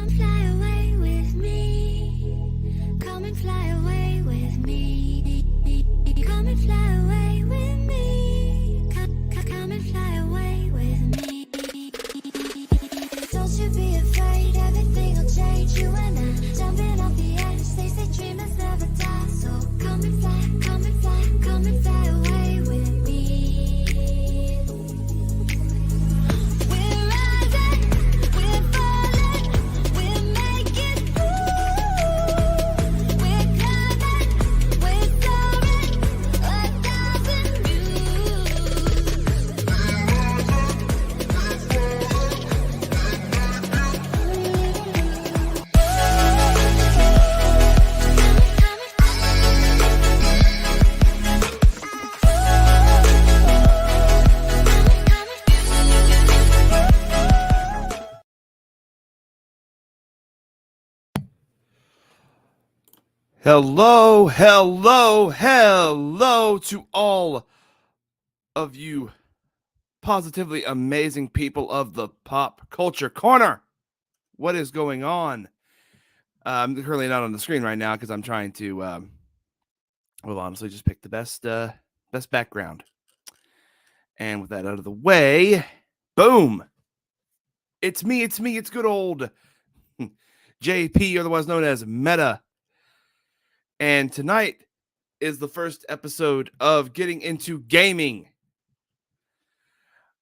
Come fly away with me. Come and fly away with me. Come and fly away with me. Come and fly away with me. Don't you be afraid, everything will change. You and I jumping off the edge. They say dreamers never die. So come and fly, come and fly, come and fly away with me. We're rising, we're falling, we're making through. We're climbing, we're soaring, 1,000 Hello, hello, hello to all of you positively amazing people of the Pop Culture Corner. What is going on? I'm currently not on the screen right now because I'm trying to, well, honestly, just pick the best background. And with that out of the way, boom! It's me, it's good old JP, otherwise known as Meta. And tonight is the first episode of Getting Into Gaming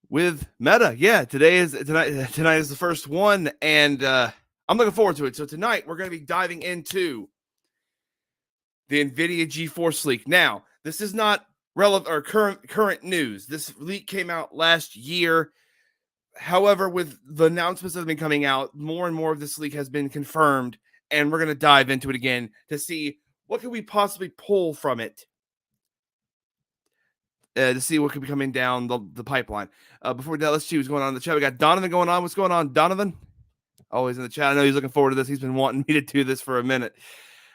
with Meta. Yeah, tonight is the first one, and I'm looking forward to it. So tonight we're going to be diving into the Nvidia GeForce leak. Now, this is not relevant or current news. This leak came out last year. However, with the announcements that have been coming out, more and more of this leak has been confirmed, and we're going to dive into it again to see what could we possibly pull from it to see what could be coming down the pipeline. Before that, let's see what's going on in the chat. We got Donovan going on. What's going on, Donovan? Always in the chat. I know he's looking forward to this. He's been wanting me to do this for a minute.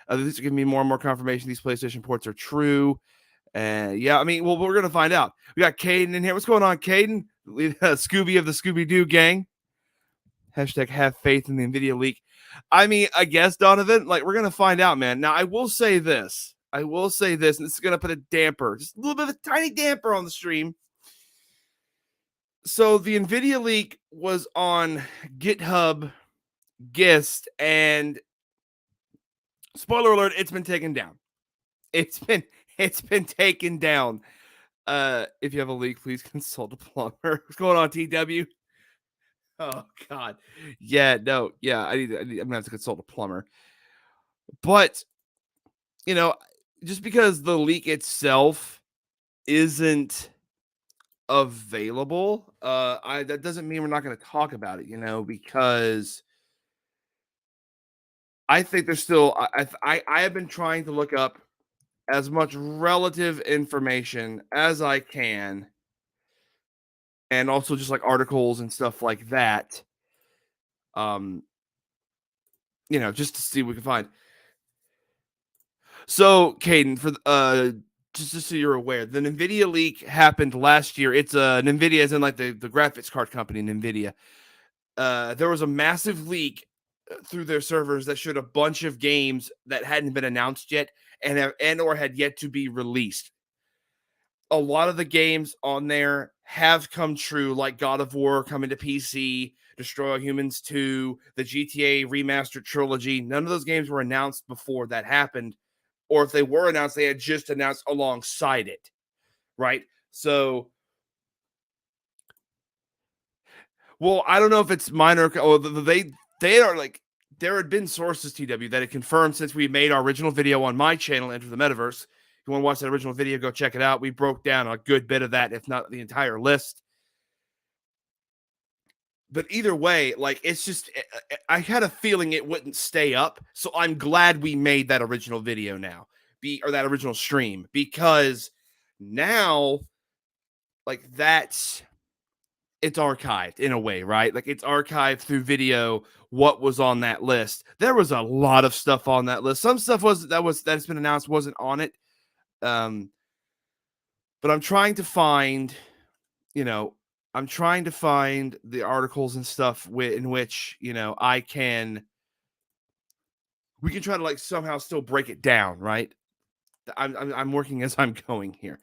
This is giving me more and more confirmation these PlayStation ports are true. Yeah, I mean, well, we're going to find out. We got Caden in here. What's going on, Caden? Scooby of the Scooby-Doo gang. Hashtag have faith in the Nvidia leak. I mean, I guess, Donovan, like, we're going to find out, man. Now, I will say this, and this is going to put a damper, just a little bit of a tiny damper on the stream. So the Nvidia leak was on GitHub Gist, and spoiler alert, it's been taken down. It's been taken down. If you have a leak, please consult a plumber. What's going on, TW? Oh God, yeah, no, yeah. I'm gonna have to consult a plumber. But you know, just because the leak itself isn't available, that doesn't mean we're not going to talk about it. You know, because I think there's still. I have been trying to look up as much relative information as I can. And also just like articles and stuff like that. You know, just to see what we can find. So, Caden, for just so you're aware, the Nvidia leak happened last year. It's Nvidia, as in like the graphics card company, Nvidia. There was a massive leak through their servers that showed a bunch of games that hadn't been announced yet and or had yet to be released. A lot of the games on there have come true, like God of War coming to PC, Destroy All Humans 2, the GTA remastered trilogy. None of those games were announced before that happened, or if they were announced, they had just announced alongside it, right? So, well, I don't know if it's minor. Oh, they are like, there had been sources, TW, that had confirmed since we made our original video on my channel, Enter the Metaverse. If you want to watch that original video, go check it out. We broke down a good bit of that, if not the entire list. But either way, like, it's just, I had a feeling it wouldn't stay up. So I'm glad we made that original video now, or that original stream, because now, like, it's archived in a way, right? Like, it's archived through video what was on that list. There was a lot of stuff on that list. Some stuff that's been announced wasn't on it. But I'm trying to find, I'm trying to find the articles and stuff in which, I can we can try to like somehow still break it down, right? I'm working as I'm going here.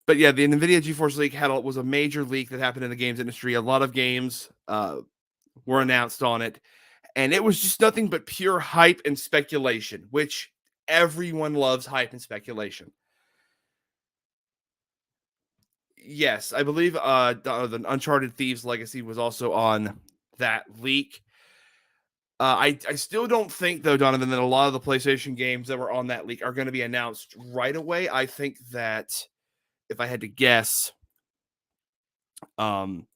But yeah, the Nvidia GeForce leak was a major leak that happened in the games industry. A lot of games were announced on it, and it was just nothing but pure hype and speculation, which everyone loves hype and speculation. Yes, I believe the Uncharted Thieves Legacy was also on that leak. I still don't think though, Donovan, that a lot of the PlayStation games that were on that leak are going to be announced right away. I think that if I had to guess, um,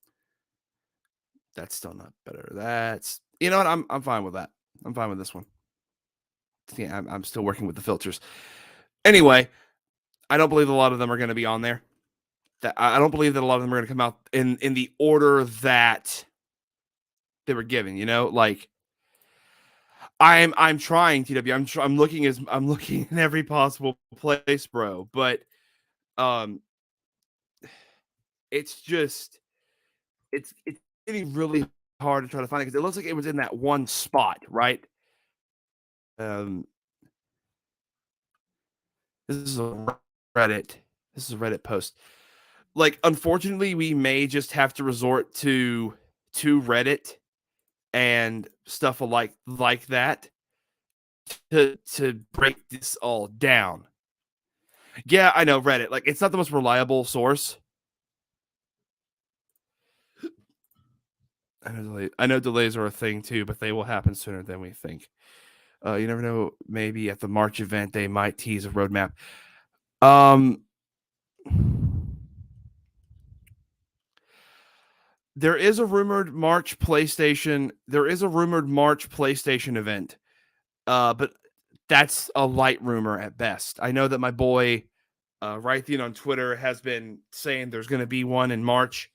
that's still not better. That's you know what I'm fine with that. I'm fine with this one. Yeah, I'm still working with the filters. Anyway, I don't believe a lot of them are going to be on there. That I don't believe that a lot of them are going to come out in the order that they were given. You know, like I'm trying TW. I'm looking I'm looking in every possible place, bro. But um, it's just it's getting really hard to try to find it because it looks like it was in that one spot, right? Um, this is a Reddit. This is a Reddit post. Like, unfortunately, we may just have to resort to Reddit and stuff like that to break this all down. Yeah, I know Reddit. Like, it's not the most reliable source. I know delays are a thing too, but they will happen sooner than we think. You never know. Maybe at the March event, they might tease a roadmap. Um, there is a rumored March PlayStation. There is a rumored March PlayStation event. But that's a light rumor at best. I know that my boy Rythian on Twitter has been saying there's going to be one in March,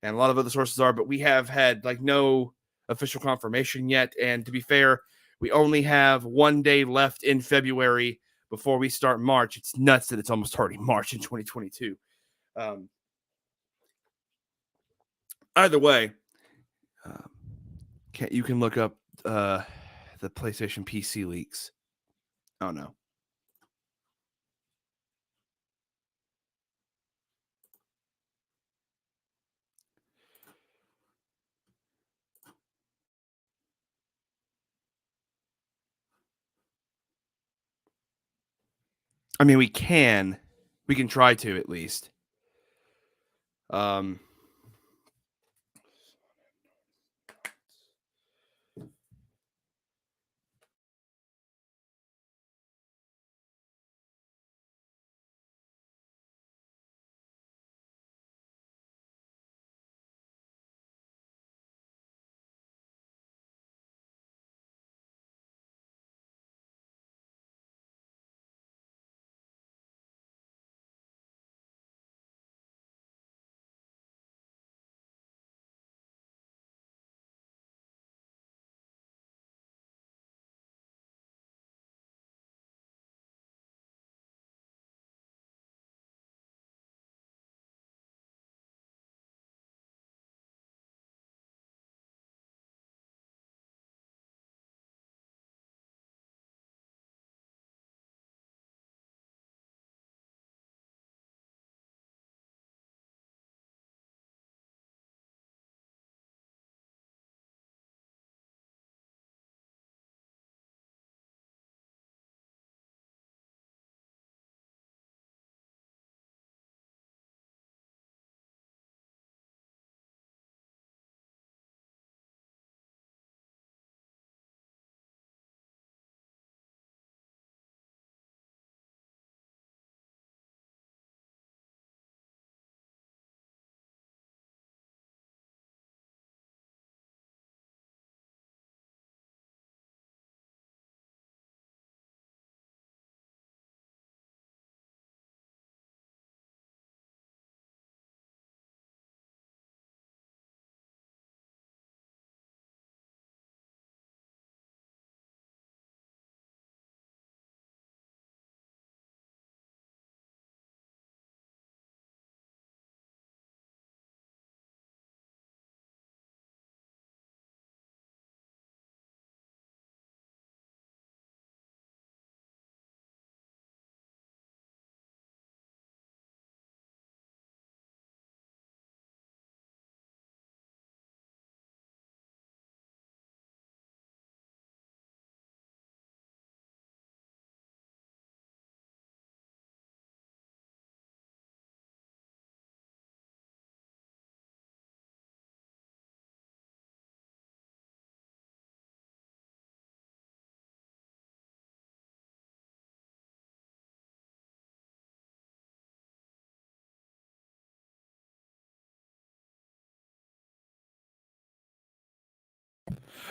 and a lot of other sources are, but we have had like no official confirmation yet. And to be fair, we only have 1 day left in February before we start March. It's nuts that it's almost already March in 2022. Um, Either way, um, you can look up the PlayStation PC leaks. Oh no. I mean, we can try to at least. Um,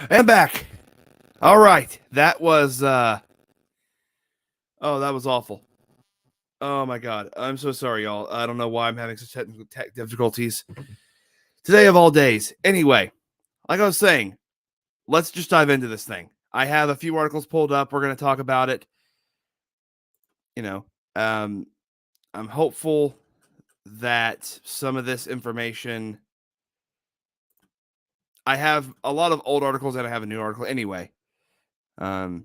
And back. All right. That was that was awful. Oh my god. I'm so sorry, y'all. I don't know why I'm having such technical difficulties today of all days. Anyway, like I was saying, let's just dive into this thing. I have a few articles pulled up. We're going to talk about it. You know, I'm hopeful that some of this information, I have a lot of old articles and I have a new article anyway. No,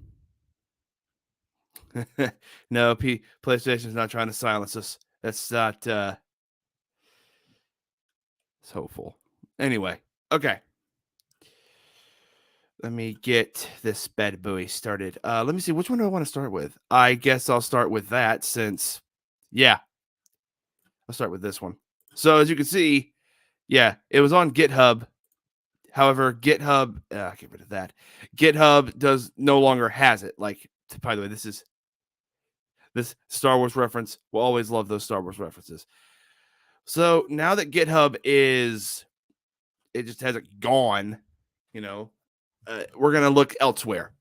PlayStation's not trying to silence us. That's not it's hopeful. Anyway, okay. Let me get this bad boy started. Let me see, which one do I want to start with? I guess I'll start with that since, yeah, I'll start with this one. So as you can see, yeah, it was on GitHub. However, GitHub, get rid of that. GitHub does no longer has it. Like, by the way, this Star Wars reference. We'll always love those Star Wars references. So now that GitHub it just has it gone, you know, we're going to look elsewhere.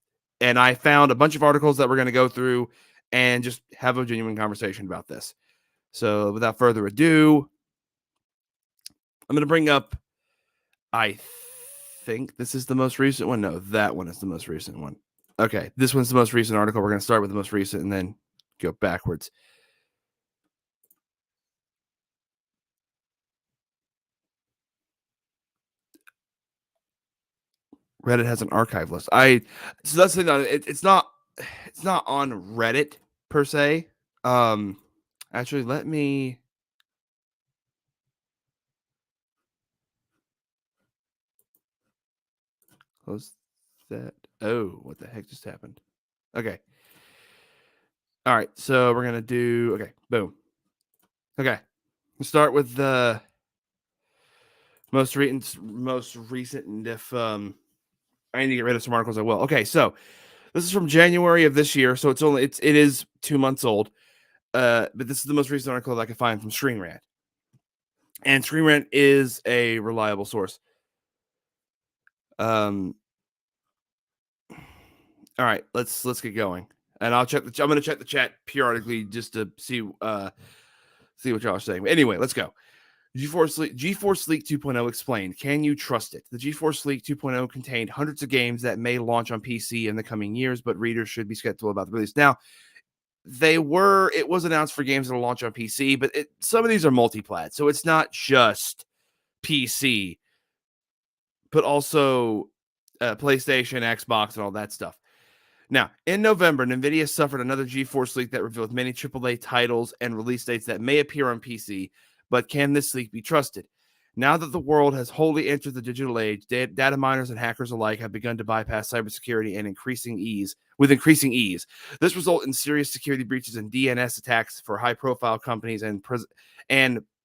And I found a bunch of articles that we're going to go through and just have a genuine conversation about this. So without further ado, I'm going to bring up, I think this is the most recent one. No, that one is the most recent one. Okay, this one's the most recent article. We're going to start with the most recent and then go backwards. Reddit has an archive list. So that's the thing. It's not on Reddit per se. Actually, let me close that. Oh, what the heck just happened? Okay. All right. So we're gonna do. Okay. Boom. Okay. We'll start with the most recent. And if I need to get rid of some articles, I will. Okay. So this is from January of this year. So it is 2 months old. But this is the most recent article that I could find from Screen Rant. And Screen Rant is a reliable source. All right, let's get going, and I'm going to check the chat periodically just to see what y'all are saying. But anyway, let's go. GeForce Leak 2.0 explained. Can you trust it? The GeForce Leak 2.0 contained hundreds of games that may launch on PC in the coming years, but readers should be skeptical about the release. Now, it was announced for games that will launch on PC, but some of these are multi-plat, so it's not just PC, but also PlayStation, Xbox, and all that stuff. Now, in November, Nvidia suffered another GeForce leak that revealed many AAA titles and release dates that may appear on PC, but can this leak be trusted? Now that the world has wholly entered the digital age, data miners and hackers alike have begun to bypass cybersecurity with increasing ease. This results in serious security breaches and DNS attacks for high-profile companies and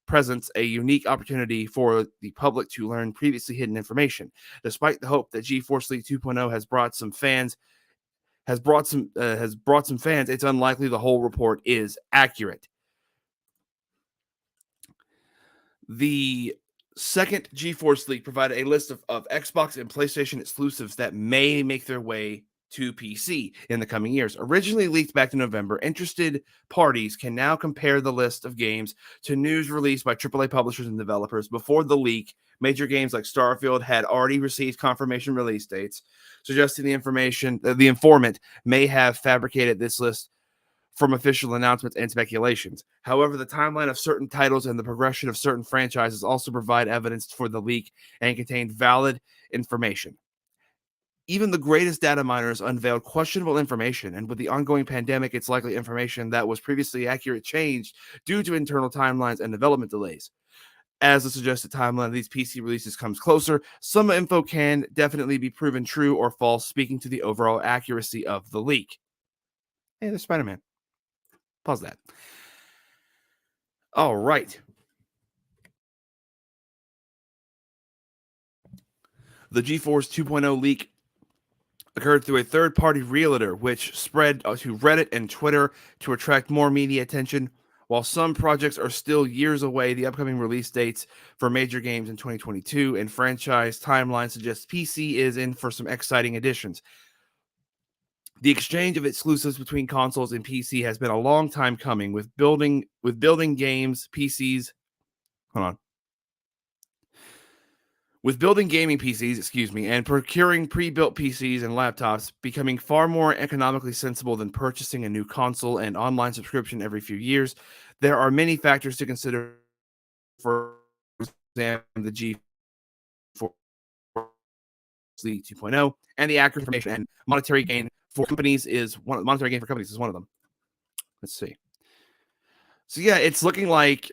presents a unique opportunity for the public to learn previously hidden information. Despite the hope that GeForce Leak 2.0 has brought some fans, it's unlikely the whole report is accurate. The second GeForce leak provided a list of Xbox and PlayStation exclusives that may make their way to PC in the coming years. Originally leaked back in November, interested parties can now compare the list of games to news released by AAA publishers and developers. Before the leak, major games like Starfield had already received confirmation release dates, suggesting the informant may have fabricated this list from official announcements and speculations. However, the timeline of certain titles and the progression of certain franchises also provide evidence for the leak and contain valid information. Even the greatest data miners unveiled questionable information, and with the ongoing pandemic, it's likely information that was previously accurate changed due to internal timelines and development delays. As the suggested timeline of these PC releases comes closer, some info can definitely be proven true or false, speaking to the overall accuracy of the leak. Hey, there's Spider-Man. Pause that. All right. The GeForce 2.0 leak occurred through a third-party realtor, which spread to Reddit and Twitter to attract more media attention. While some projects are still years away, the upcoming release dates for major games in 2022 and franchise timeline suggests PC is in for some exciting additions. The exchange of exclusives between consoles and PC has been a long time coming, with building games, PCs. Hold on. With building gaming PCs, and procuring pre-built PCs and laptops becoming far more economically sensible than purchasing a new console and online subscription every few years, there are many factors to consider. For example, the G4 2.0 and the accurate information and monetary gain for companies is one. Monetary gain for companies is one of them. Let's see. So yeah, it's looking like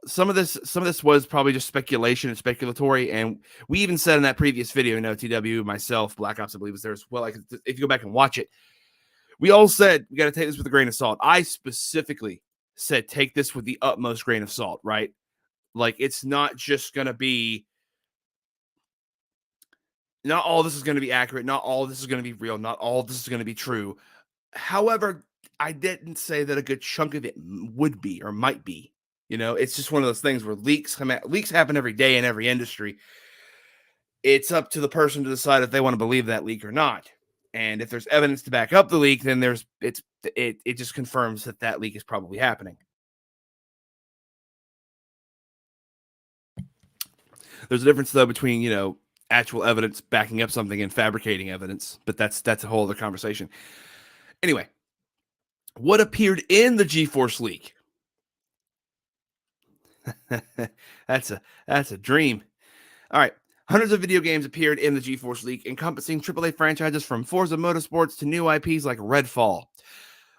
some of this was probably just speculation and speculatory, and we even said in that previous video, TW, myself, Black Ops, I believe was there as well. Like, if you go back and watch it, we all said we got to take this with a grain of salt. I specifically said take this with the utmost grain of salt, right? Like, it's not just going to be, not all this is going to be accurate, not all this is going to be real, not all this is going to be true. However, I didn't say that a good chunk of it would be or might be. It's just one of those things where leaks happen every day in every industry. It's up to the person to decide if they want to believe that leak or not. And if there's evidence to back up the leak, then it just confirms that leak is probably happening. There's a difference though between, actual evidence backing up something and fabricating evidence, but that's a whole other conversation. Anyway, what appeared in the GeForce leak? That's a dream. All right. Hundreds of video games appeared in the GeForce leak, encompassing AAA franchises from Forza Motorsports to new IPs like Redfall.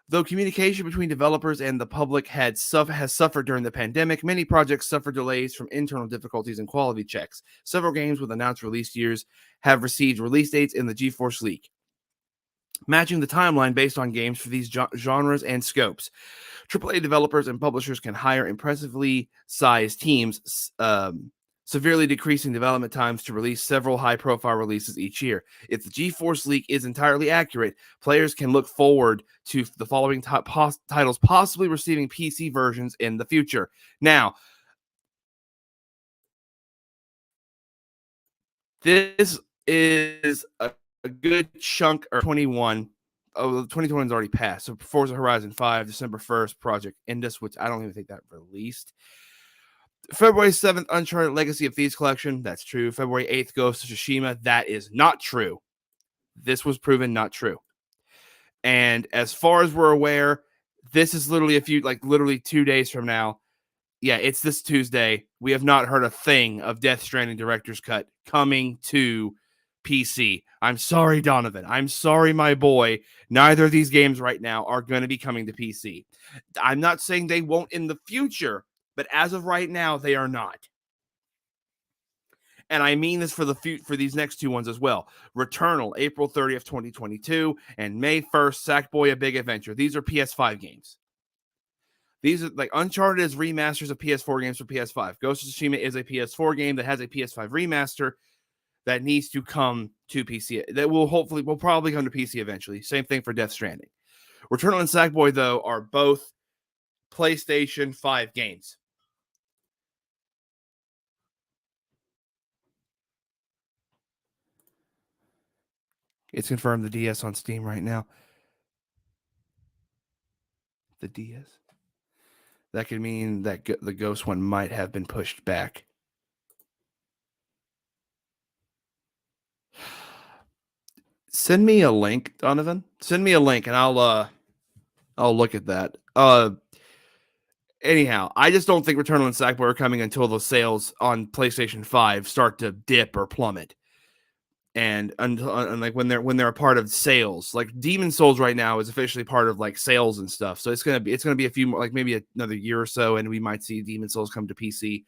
Though communication between developers and the public has suffered during the pandemic, many projects suffered delays from internal difficulties and quality checks. Several games with announced release years have received release dates in the GeForce leak, matching the timeline based on games for these genres and scopes. AAA developers and publishers can hire impressively sized teams, severely decreasing development times to release several high-profile releases each year. If the GeForce leak is entirely accurate, players can look forward to the following titles possibly receiving PC versions in the future. Now, this is a good chunk, or 21. Oh, 2021 is already passed. So Forza Horizon 5, December 1st, Project Indus, which I don't even think that released. February 7th, Uncharted Legacy of Thieves Collection. That's true. February 8th, Ghost of Tsushima. That is not true. This was proven not true. And as far as we're aware, this is literally 2 days from now. Yeah, it's this Tuesday. We have not heard a thing of Death Stranding Director's Cut coming to PC. I'm sorry, Donovan. I'm sorry, my boy. Neither of these games right now are going to be coming to PC. I'm not saying they won't in the future, but as of right now, they are not. And I mean this for these next two ones as well. Returnal, April 30th, 2022, and May 1st, Sackboy: A Big Adventure. These are PS5 games. These are like Uncharted is remasters of PS4 games for PS5. Ghost of Tsushima is a PS4 game that has a PS5 remaster that needs to come to PC. That will probably come to PC eventually. Same thing for Death Stranding. Returnal and Sackboy, though, are both PlayStation 5 games. It's confirmed the DS on Steam right now. The DS. That could mean that the Ghost one might have been pushed back. Send me a link, Donovan. Send me a link, and I'll look at that. Anyhow, I just don't think Returnal and Sackboy are coming until the sales on PlayStation 5 start to dip or plummet. And like when they're a part of sales, like Demon Souls right now is officially part of like sales and stuff. So it's gonna be a few more, like maybe another year or so, and we might see Demon Souls come to PC.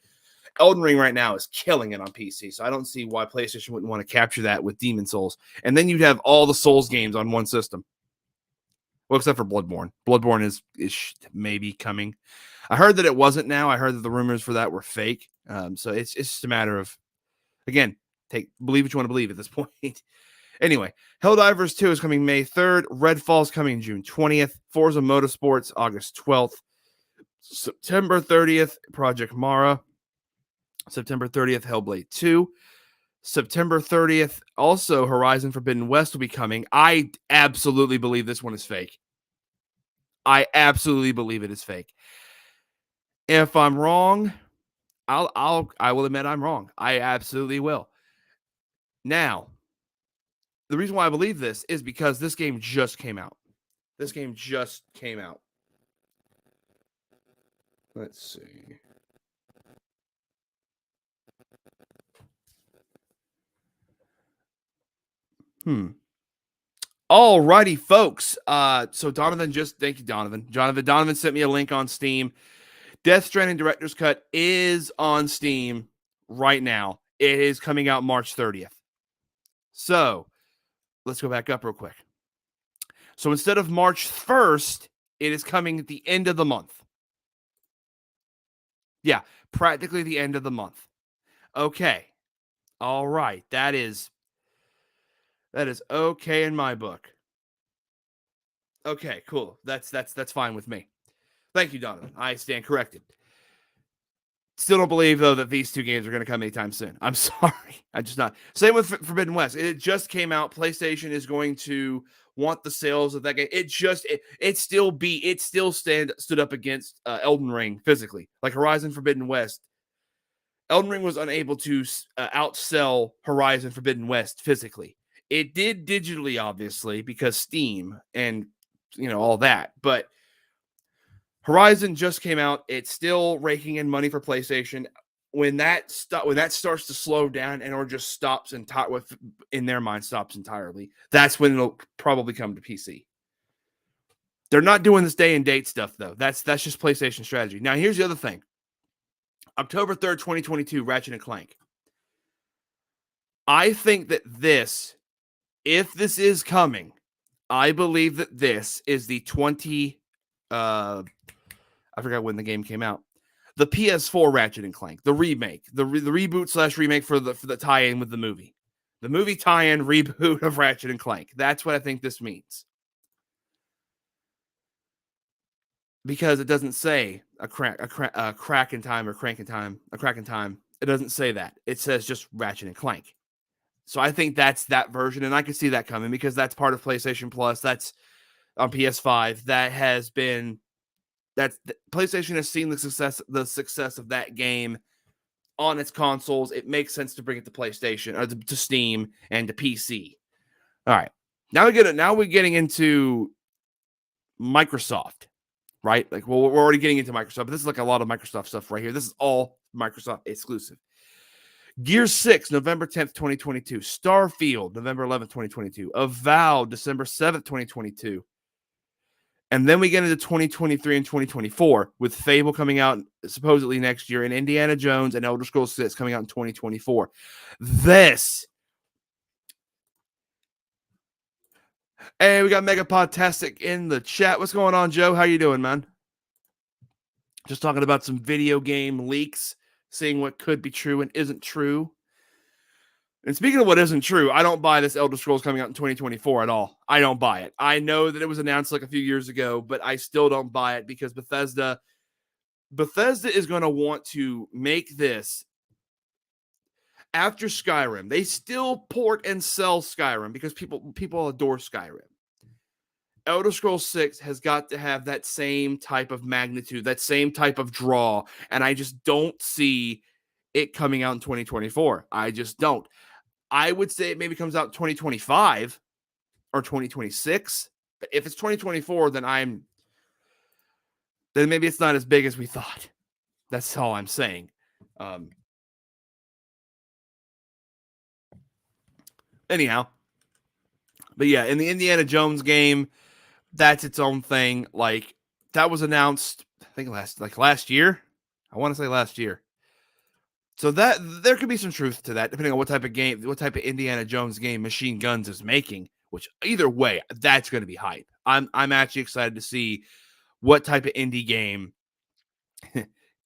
Elden Ring right now is killing it on PC, so I don't see why PlayStation wouldn't want to capture that with Demon Souls. And then you'd have all the Souls games on one system. Well, except for Bloodborne. Bloodborne is maybe coming. I heard that it wasn't now. I heard that the rumors for that were fake. So it's just a matter of, again, believe what you want to believe at this point. Anyway, Helldivers 2 is coming May 3rd. Redfall is coming June 20th. Forza Motorsports, August 12th. September 30th, Project Mara. September 30th, Hellblade 2. September 30th, also Horizon Forbidden West will be coming. I absolutely believe this one is fake. I absolutely believe it is fake. If I'm wrong, I will admit I'm wrong. I absolutely will. Now, the reason why I believe this is because this game just came out. This game just came out. Let's see. Alrighty, folks. So Donovan thank you, Donovan. Donovan sent me a link on Steam. Death Stranding Director's Cut is on Steam right now. It is coming out March 30th. So let's go back up real quick. So instead of March 1st, it is coming at the end of the month. Yeah, practically the end of the month. Okay. All right. That is okay in my book. Okay, cool. That's fine with me. Thank you, Donovan. I stand corrected. Still don't believe though that these two games are going to come anytime soon. I'm sorry. I just not. Same with Forbidden West. It just came out. PlayStation is going to want the sales of that game. It still stood up against Elden Ring physically. Like Horizon Forbidden West. Elden Ring was unable to outsell Horizon Forbidden West physically. It did digitally, obviously, because Steam and all that. But Horizon just came out. It's still raking in money for PlayStation. When that starts to slow down or just stops in their mind stops entirely, that's when it'll probably come to PC. They're not doing this day and date stuff though. That's just PlayStation strategy. Now here's the other thing. October 3rd, 2022, Ratchet and Clank. I think that if this is coming, I believe that this is the I forgot when the game came out. The PS4 Ratchet and Clank, the remake, the reboot / remake for the tie-in with the movie. The movie tie-in reboot of Ratchet and Clank. That's what I think this means. Because it doesn't say a crack in time or crank in time, a crack in time. It doesn't say that. It says just Ratchet and Clank. So I think that's that version, and I can see that coming because that's part of PlayStation Plus. That's on PS5. PlayStation has seen the success of that game on its consoles. It makes sense to bring it to PlayStation or to Steam and to PC. All right, now we're getting into Microsoft, right? Like, well, we're already getting into Microsoft, but this is like a lot of Microsoft stuff right here. This is all Microsoft exclusive. Gears 6, November 10th, 2022. Starfield, November 11th, 2022. Avowed, December 7th, 2022. And then we get into 2023 and 2024 with Fable coming out supposedly next year and Indiana Jones and Elder Scrolls 6 coming out in 2024. Hey, we got Megapodtastic in the chat. What's going on, Joe? How you doing, man? Just talking about some video game leaks, seeing what could be true and isn't true. And speaking of what isn't true, I don't buy this Elder Scrolls coming out in 2024 at all. I don't buy it. I know that it was announced like a few years ago, but I still don't buy it because Bethesda is going to want to make this after Skyrim. They still port and sell Skyrim because people adore Skyrim. Elder Scrolls 6 has got to have that same type of magnitude, that same type of draw, and I just don't see it coming out in 2024. I just don't. I would say it maybe comes out 2025 or 2026. But if it's 2024, then maybe it's not as big as we thought. That's all I'm saying. Anyhow, but yeah, in the Indiana Jones game, that's its own thing. Like that was announced, I think last year. I want to say last year. So that there could be some truth to that, depending on what type of Indiana Jones game Machine Guns is making. Which either way, that's going to be hype. I'm actually excited to see what type of indie game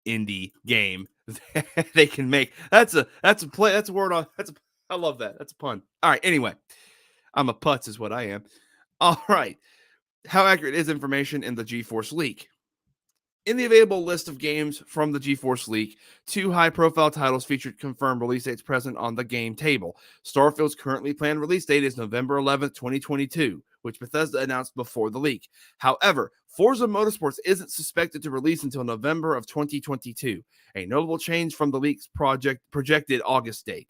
they can make. That's a play. That's a word on. I love that. That's a pun. All right. Anyway, I'm a putz, is what I am. All right. How accurate is information in the GeForce leak? In the available list of games from the GeForce leak, 2 high-profile titles featured confirmed release dates present on the game table. Starfield's currently planned release date is November 11th, 2022, which Bethesda announced before the leak. However, Forza Motorsports isn't suspected to release until November of 2022, a notable change from the leak's projected August date.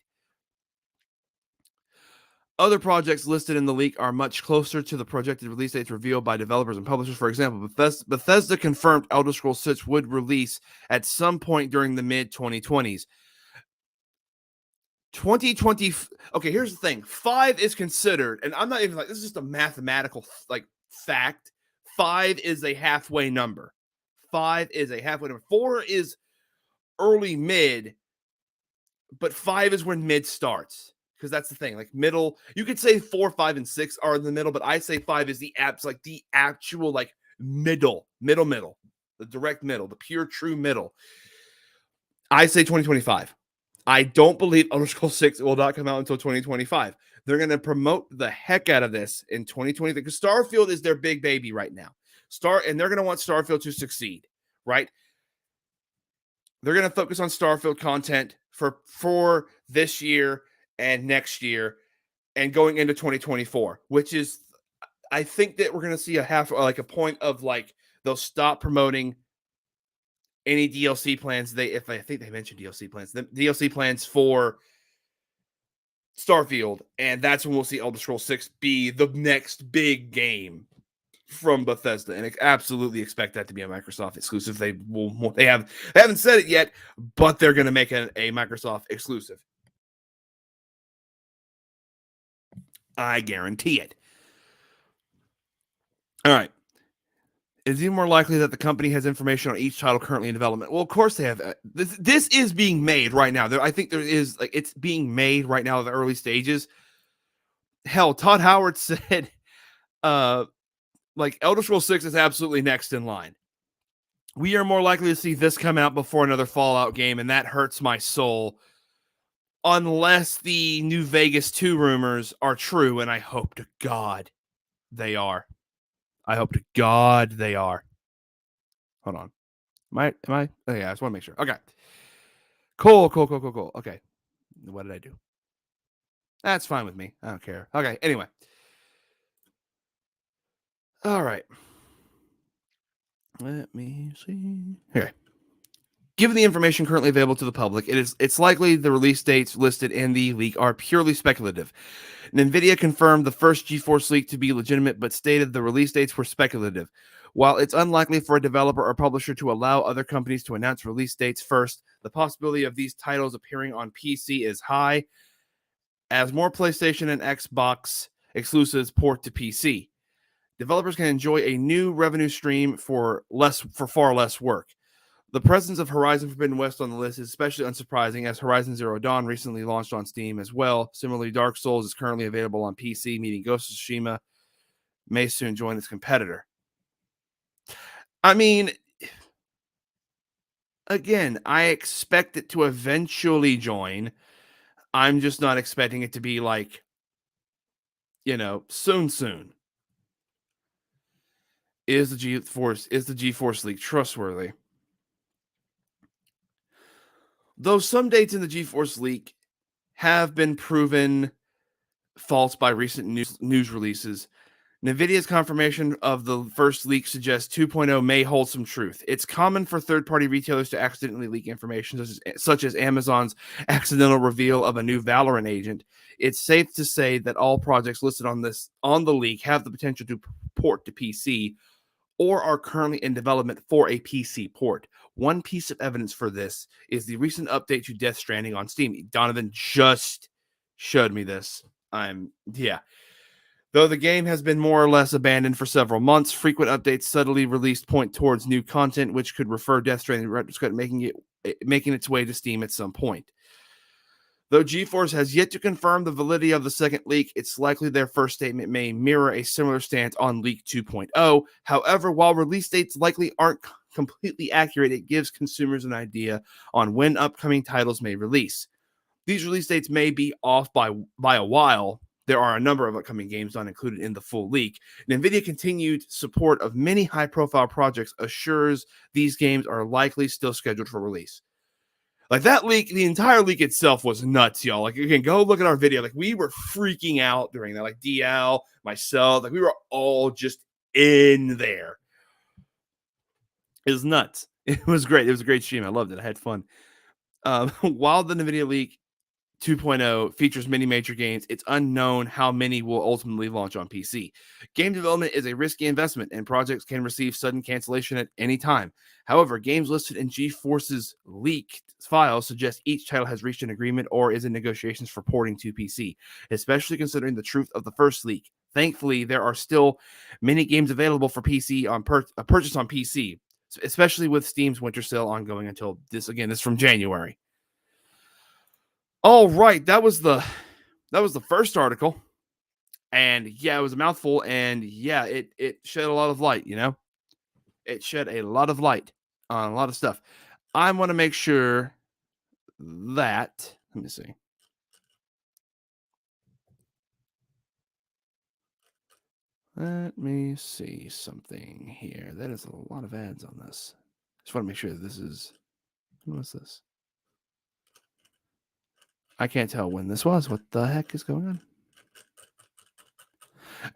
Other projects listed in the leak are much closer to the projected release dates revealed by developers and publishers. For example, Bethesda confirmed Elder Scrolls 6 would release at some point during the mid-2020s. 2020. Okay, here's the thing. 5 is considered, and I'm not even like, this is just a mathematical fact. 5 is a halfway number. 5 is a halfway number. 4 is early mid, but 5 is when mid starts. Because that's the thing, like middle, you could say 4, 5, and 6 are in the middle, but I say 5 is the actual like middle, the direct middle, the pure true middle. I say 2025. I don't believe Elder Scrolls 6 will not come out until 2025. They're going to promote the heck out of this in 2020 because Starfield is their big baby right now. And they're going to want Starfield to succeed, right? They're going to focus on Starfield content for this year and next year and going into 2024, which is, I think that we're going to see a point of like, they'll stop promoting any DLC plans. I think they mentioned DLC plans, the DLC plans for Starfield. And that's when we'll see Elder Scrolls 6 be the next big game from Bethesda. And I absolutely expect that to be a Microsoft exclusive. They haven't said it yet, but they're going to make a Microsoft exclusive. I guarantee it. All right. Is it more likely that the company has information on each title currently in development? Well, of course they have. This is being made right now. I think there is, like, it's being made right now in the early stages. Hell, Todd Howard said, like, Elder Scrolls 6 is absolutely next in line. We are more likely to see this come out before another Fallout game, and that hurts my soul. Unless the New Vegas 2 rumors are true, and I hope to God they are. I hope to God they are. Hold on. Am I? Oh, yeah, I just want to make sure. Okay. Cool. Okay. What did I do? That's fine with me. I don't care. Okay, anyway. All right. Let me see. Here. Given the information currently available to the public, it's likely the release dates listed in the leak are purely speculative. Nvidia confirmed the first GeForce leak to be legitimate, but stated the release dates were speculative. While it's unlikely for a developer or publisher to allow other companies to announce release dates first, the possibility of these titles appearing on PC is high, as more PlayStation and Xbox exclusives port to PC. Developers can enjoy a new revenue stream for far less work. The presence of Horizon Forbidden West on the list is especially unsurprising, as Horizon Zero Dawn recently launched on Steam as well. Similarly, Dark Souls is currently available on PC, meaning Ghost of Tsushima may soon join its competitor. I mean, again, I expect it to eventually join. I'm just not expecting it to be like, soon. Is the GeForce leak trustworthy? Though some dates in the GeForce leak have been proven false by recent news releases, Nvidia's confirmation of the first leak suggests 2.0 may hold some truth. It's common for third-party retailers to accidentally leak information, such as Amazon's accidental reveal of a new Valorant agent. It's safe to say that all projects listed on the leak have the potential to port to PC or are currently in development for a PC port. One piece of evidence for this is the recent update to Death Stranding on Steam. Donovan just showed me this. Though the game has been more or less abandoned for several months, frequent updates subtly released point towards new content, which could refer Death Stranding making its way to Steam at some point. Though GeForce has yet to confirm the validity of the second leak, it's likely their first statement may mirror a similar stance on Leak 2.0. However, while release dates likely aren't completely accurate, it gives consumers an idea on when upcoming titles may release. These release dates may be off by a while, There are a number of upcoming games not included in the full leak. Nvidia continued support of many high-profile projects assures these games are likely still scheduled for release. Like that leak, the entire leak itself was nuts, y'all. Like you can go look at our video. Like we were freaking out during that. Like DL, myself, like we were all just in there. It was nuts. It was great. It was a great stream. I loved it. I had fun. While the Nvidia leak 2.0 features many major games, it's unknown how many will ultimately launch on PC. Game development is a risky investment, and projects can receive sudden cancellation at any time. However, games listed in GeForce's leaked files suggest each title has reached an agreement or is in negotiations for porting to PC, especially considering the truth of the first leak. Thankfully, there are still many games available for PC on purchase on PC, especially with Steam's winter sale ongoing until this. Again, this is from January. All right, that was the first article, and yeah, it was a mouthful, and yeah, it shed a lot of light. It shed a lot of light on a lot of stuff. I want to make sure that let me see. Let me see something here. That is a lot of ads on this. Just want to make sure that this is. What's this? I can't tell when this was. What the heck is going on?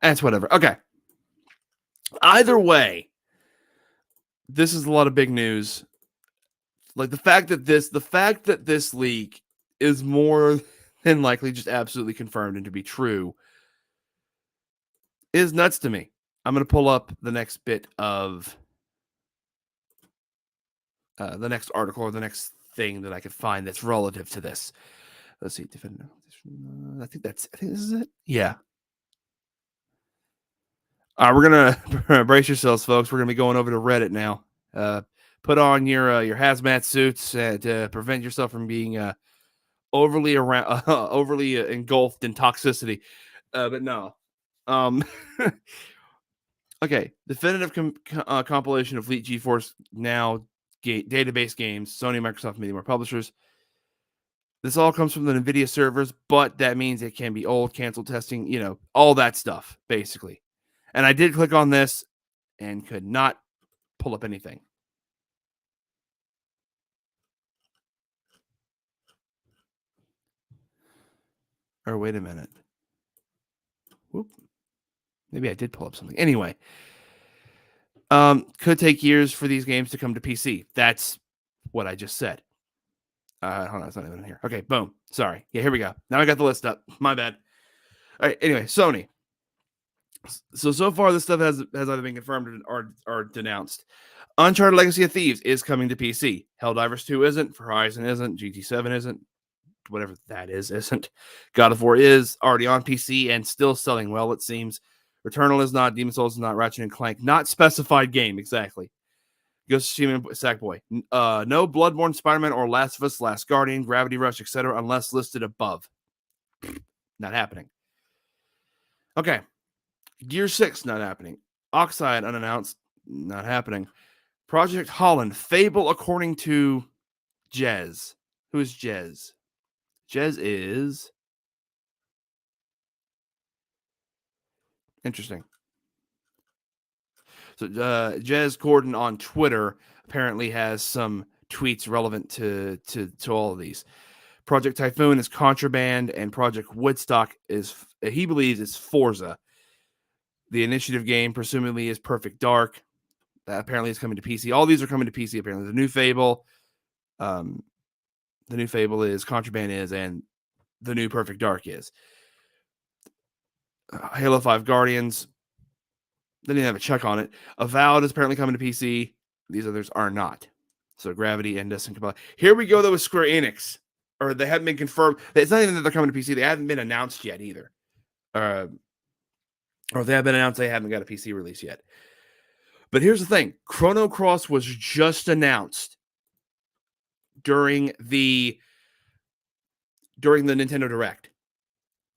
That's whatever. Okay. Either way, this is a lot of big news. Like the fact that this leak is more than likely just absolutely confirmed and to be true is nuts to me. I'm going to pull up the next bit of the next article or the next thing that I could find that's relative to this. Let's see. I think this is it. Yeah. We're gonna brace yourselves, folks. We're gonna be going over to Reddit now. Put on your hazmat suits to prevent yourself from being overly engulfed in toxicity. But no. Okay. Definitive compilation of Fleet GeForce Now database games. Sony, Microsoft, many more publishers. This all comes from the Nvidia servers, but that means it can be old, canceled testing, all that stuff, basically. And I did click on this and could not pull up anything. Or wait a minute. Whoop. Maybe I did pull up something. Anyway. Could take years for these games to come to PC. That's what I just said. Hold on, it's not even in here. Okay, boom. Sorry. Yeah, here we go. Now I got the list up. My bad. All right, anyway, Sony. So far, this stuff has either been confirmed or denounced. Uncharted Legacy of Thieves is coming to PC. Helldivers 2 isn't. Horizon isn't. GT7 isn't. Whatever that isn't. God of War is already on PC and still selling well, it seems. Returnal is not. Demon's Souls is not. Ratchet and Clank, not specified game, exactly. Ghost of Tsushima, Sackboy. No Bloodborne, Spider-Man, or Last of Us, Last Guardian, Gravity Rush, etc., unless listed above. Not happening. Okay. Gear 6, not happening. Oxide, unannounced, not happening. Project Holland, Fable, according to Jez. Who is Jez? Jez is... Interesting. So Jez Gordon on Twitter apparently has some tweets relevant to all of these. Project Typhoon is Contraband, and Project Woodstock is, he believes, is Forza. The initiative game, presumably, is Perfect Dark. That apparently is coming to PC. All these are coming to PC, apparently. The new Fable is, Contraband is, and the new Perfect Dark is. Halo 5 Guardians, they didn't have a check on it. Avowed is apparently coming to PC. These others are not. So Gravity and Destiny. Here we go, though, with Square Enix. Or they haven't been confirmed. It's not even that they're coming to PC. They haven't been announced yet either. Or if they have been announced, they haven't got a PC release yet. But here's the thing. Chrono Cross was just announced during the Nintendo Direct.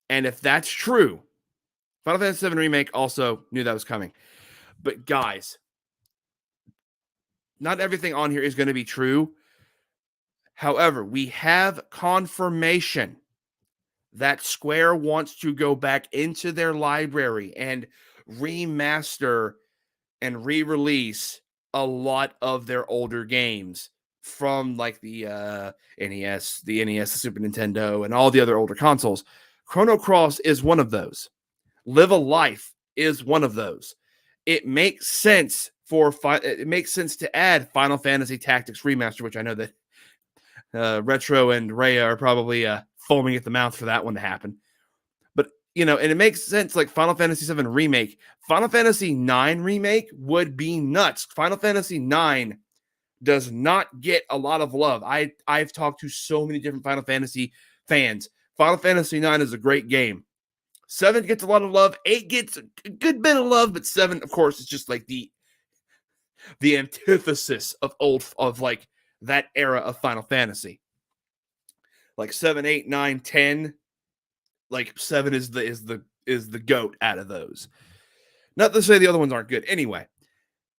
And if that's true, Final Fantasy VII Remake also knew that was coming. But guys, not everything on here is going to be true. However, we have confirmation that Square wants to go back into their library and remaster and re-release a lot of their older games from like the NES, the Super Nintendo, and all the other older consoles. Chrono Cross is one of those. Live a Life is one of those. It makes sense to add Final Fantasy Tactics Remaster, which I know that Retro and Rhea are probably foaming at the mouth for that one to happen. But, and it makes sense, like Final Fantasy VII Remake. Final Fantasy IX Remake would be nuts. Final Fantasy IX does not get a lot of love. I've talked to so many different Final Fantasy fans. Final Fantasy IX is a great game. 7 gets a lot of love. 8 gets a good bit of love, but 7, of course, is just like the antithesis of like that era of Final Fantasy. Like 7, 8, 9, 10, like 7 is the goat out of those. Not to say the other ones aren't good. Anyway.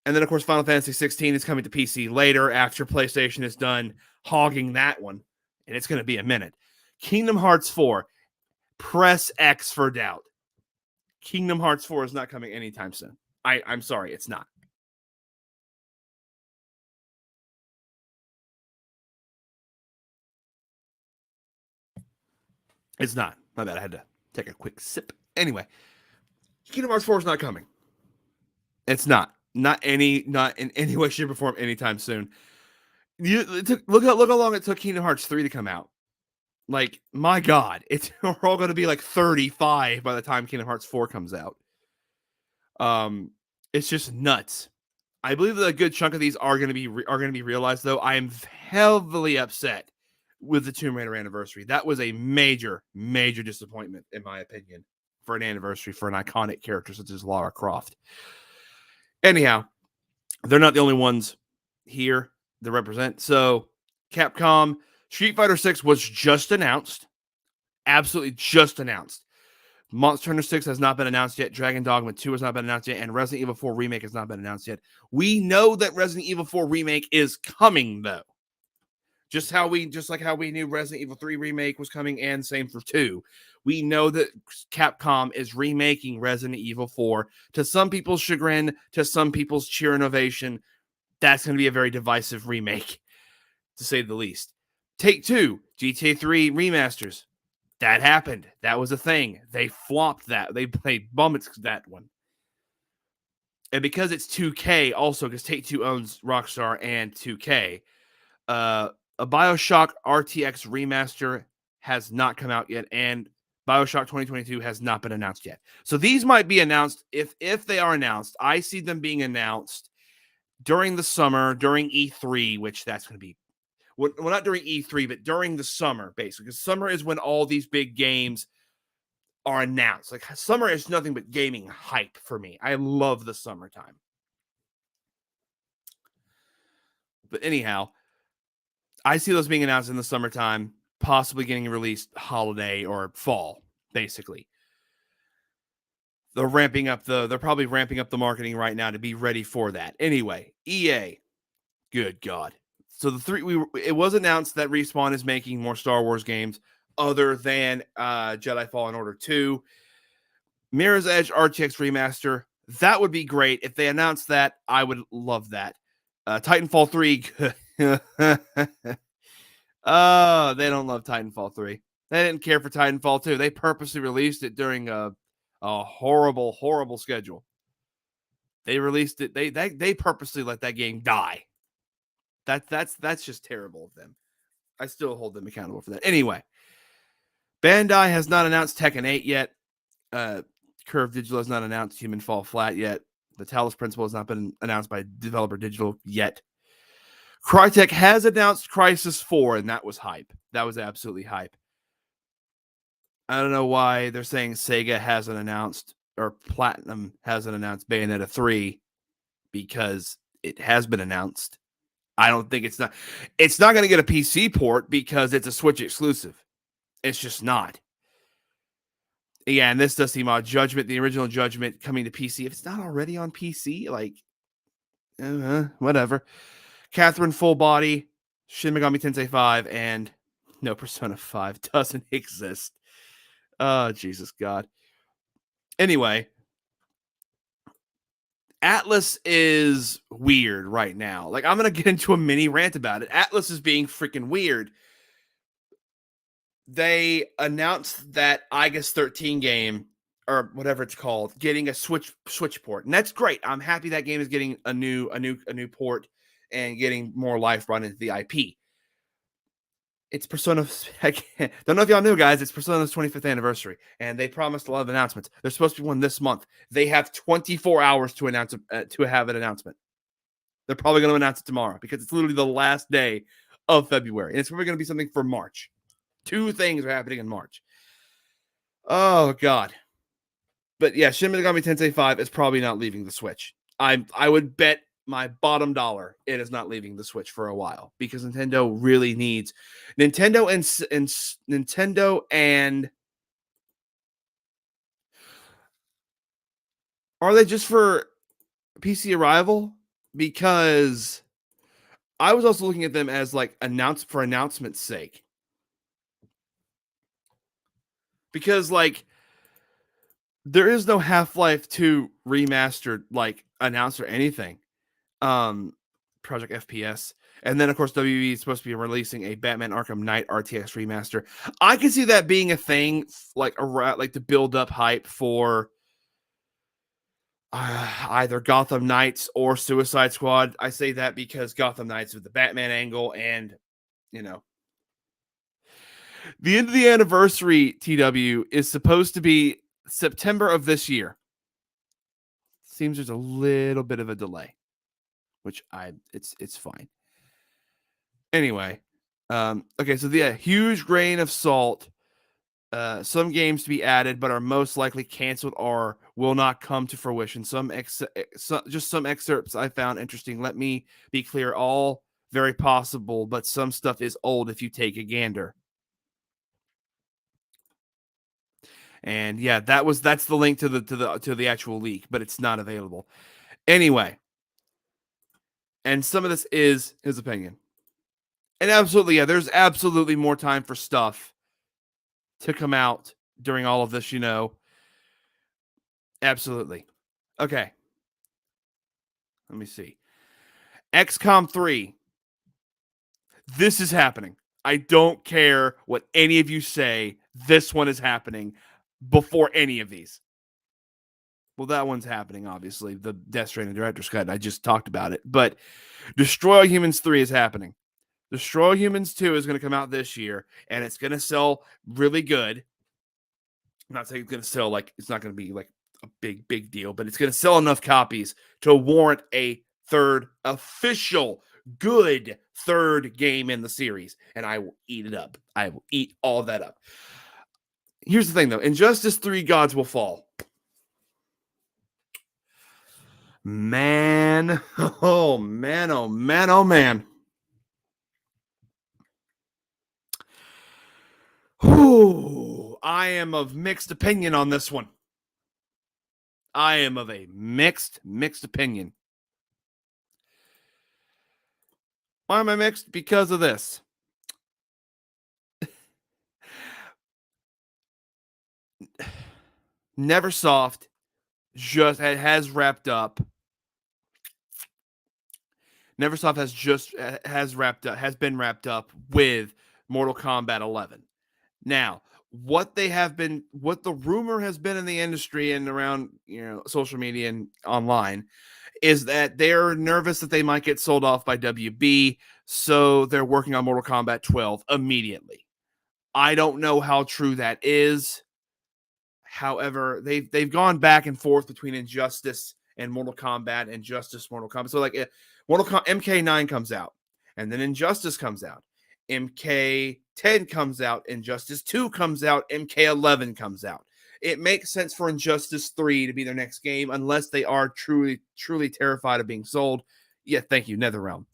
And then, of course, Final Fantasy 16 is coming to PC later after PlayStation is done hogging that one. And it's going to be a minute. Kingdom Hearts 4. Press X for doubt. Kingdom Hearts 4 is not coming anytime soon. I'm sorry, it's not. It's not. My bad, I had to take a quick sip. Anyway, Kingdom Hearts 4 is not coming. It's not. Not in any way, shape, or form anytime soon. Look how long it took Kingdom Hearts 3 to come out. Like, my God, we're all going to be like 35 by the time Kingdom Hearts 4 comes out. It's just nuts. I believe that a good chunk of these are going to be realized, though. I am heavily upset with the Tomb Raider anniversary. That was a major, major disappointment, in my opinion, for an anniversary for an iconic character such as Lara Croft. Anyhow, they're not the only ones here that represent. So, Capcom, Street Fighter 6 was just announced. Absolutely just announced. Monster Hunter 6 has not been announced yet. Dragon Dogma 2 has not been announced yet. And Resident Evil 4 Remake has not been announced yet. We know that Resident Evil 4 Remake is coming, though. Just like how we knew Resident Evil 3 Remake was coming, and same for 2. We know that Capcom is remaking Resident Evil 4 to some people's chagrin, to some people's cheer and ovation. That's going to be a very divisive remake, to say the least. Take-Two, GTA 3 remasters. That happened. That was a thing. They flopped that. They bummed that one. And because it's 2K also, because Take-Two owns Rockstar and 2K, a BioShock RTX remaster has not come out yet, and BioShock 2022 has not been announced yet. So these might be announced. If they are announced, I see them being announced during the summer, during E3, which that's going to be, well, not during E3, but during the summer, basically. Because summer is when all these big games are announced. Like, summer is nothing but gaming hype for me. I love the summertime. But anyhow, I see those being announced in the summertime, possibly getting released holiday or fall, basically. They're probably ramping up the marketing right now to be ready for that. Anyway, EA, good God. So it was announced that Respawn is making more Star Wars games other than Jedi Fallen Order 2. Mirror's Edge RTX remaster, that would be great. If they announced that, I would love that. Titanfall 3, oh, they don't love Titanfall 3. They didn't care for Titanfall 2. They purposely released it during a horrible, horrible schedule. They released it. They purposely let that game die. That's just terrible of them. I still hold them accountable for that. Anyway, Bandai has not announced Tekken 8 yet. Curve Digital has not announced Human Fall Flat yet. The Talos Principle has not been announced by Developer Digital yet. Crytek has announced Crysis 4, and that was hype. That was absolutely hype. I don't know why they're saying Sega hasn't announced, or Platinum hasn't announced Bayonetta 3, because it has been announced. I don't think it's not going to get a PC port because it's a Switch exclusive. It's just not. Yeah, and this does seem odd. Judgment, the original Judgment coming to PC. If it's not already on PC, like, whatever. Catherine Full Body, Shin Megami Tensei 5, and no, Persona 5 doesn't exist. Oh, Jesus God. Anyway, Atlas is weird right now. Like, I'm going to get into a mini rant about it. Atlas is being freaking weird. They announced that Aegis 13 game, or whatever it's called, getting a Switch port. And that's great. I'm happy that game is getting a new port and getting more life run into the IP. It's Persona. Don't know if y'all knew, guys. It's Persona's 25th anniversary, and they promised a lot of announcements. There's supposed to be one this month. They have 24 hours to announce to have an announcement. They're probably going to announce it tomorrow because it's literally the last day of February, and it's probably going to be something for March. 2 things are happening in March. Oh God! But yeah, Shin Megami Tensei 5 is probably not leaving the Switch. I would bet my bottom dollar it is not leaving the Switch for a while because Nintendo really needs Nintendo and are they just for PC arrival? Because I was also looking at them as like for announcement's sake. Because like there is no Half-Life 2 remastered like announced or anything. Project FPS. And then, of course, WB is supposed to be releasing a Batman Arkham Knight RTX remaster. I can see that being a thing, like to build up hype for either Gotham Knights or Suicide Squad. I say that because Gotham Knights with the Batman angle, and the end of the anniversary TW is supposed to be September of this year. Seems there's a little bit of a delay, which it's fine. Anyway, okay, so the huge grain of salt. Some games to be added, but are most likely canceled or will not come to fruition. Just some excerpts I found interesting. Let me be clear: all very possible, but some stuff is old if you take a gander. And yeah, that's the link to the actual leak, but it's not available anyway. And some of this is his opinion. And absolutely, yeah, there's absolutely more time for stuff to come out during all of this, Absolutely. Okay. Let me see. XCOM 3. This is happening. I don't care what any of you say. This one is happening before any of these. Well, that one's happening, obviously. The Death Stranding Director's Cut. I just talked about it. But Destroy All Humans 3 is happening. Destroy All Humans 2 is going to come out this year, and it's going to sell really good. I'm not saying it's going to sell like it's not going to be like a big deal, but it's going to sell enough copies to warrant a third official good third game in the series, and I will eat it up. I will eat all that up. Here's the thing, though. Injustice 3 Gods Will Fall. Man. Oh, man. Oh, man. Oh, man. Whew. I am of mixed opinion on this one. I am of a mixed opinion. Why am I mixed? Because of this. Neversoft just has wrapped up. Neversoft has been wrapped up with Mortal Kombat 11. Now, what the rumor has been in the industry and around, social media and online is that they're nervous that they might get sold off by WB, so they're working on Mortal Kombat 12 immediately. I don't know how true that is. However, they've gone back and forth between Injustice and Mortal Kombat, Injustice, Mortal Kombat. So like MK9 comes out, and then Injustice comes out. MK10 comes out, Injustice 2 comes out, MK11 comes out. It makes sense for Injustice 3 to be their next game unless they are truly terrified of being sold. Yeah, thank you, NetherRealm.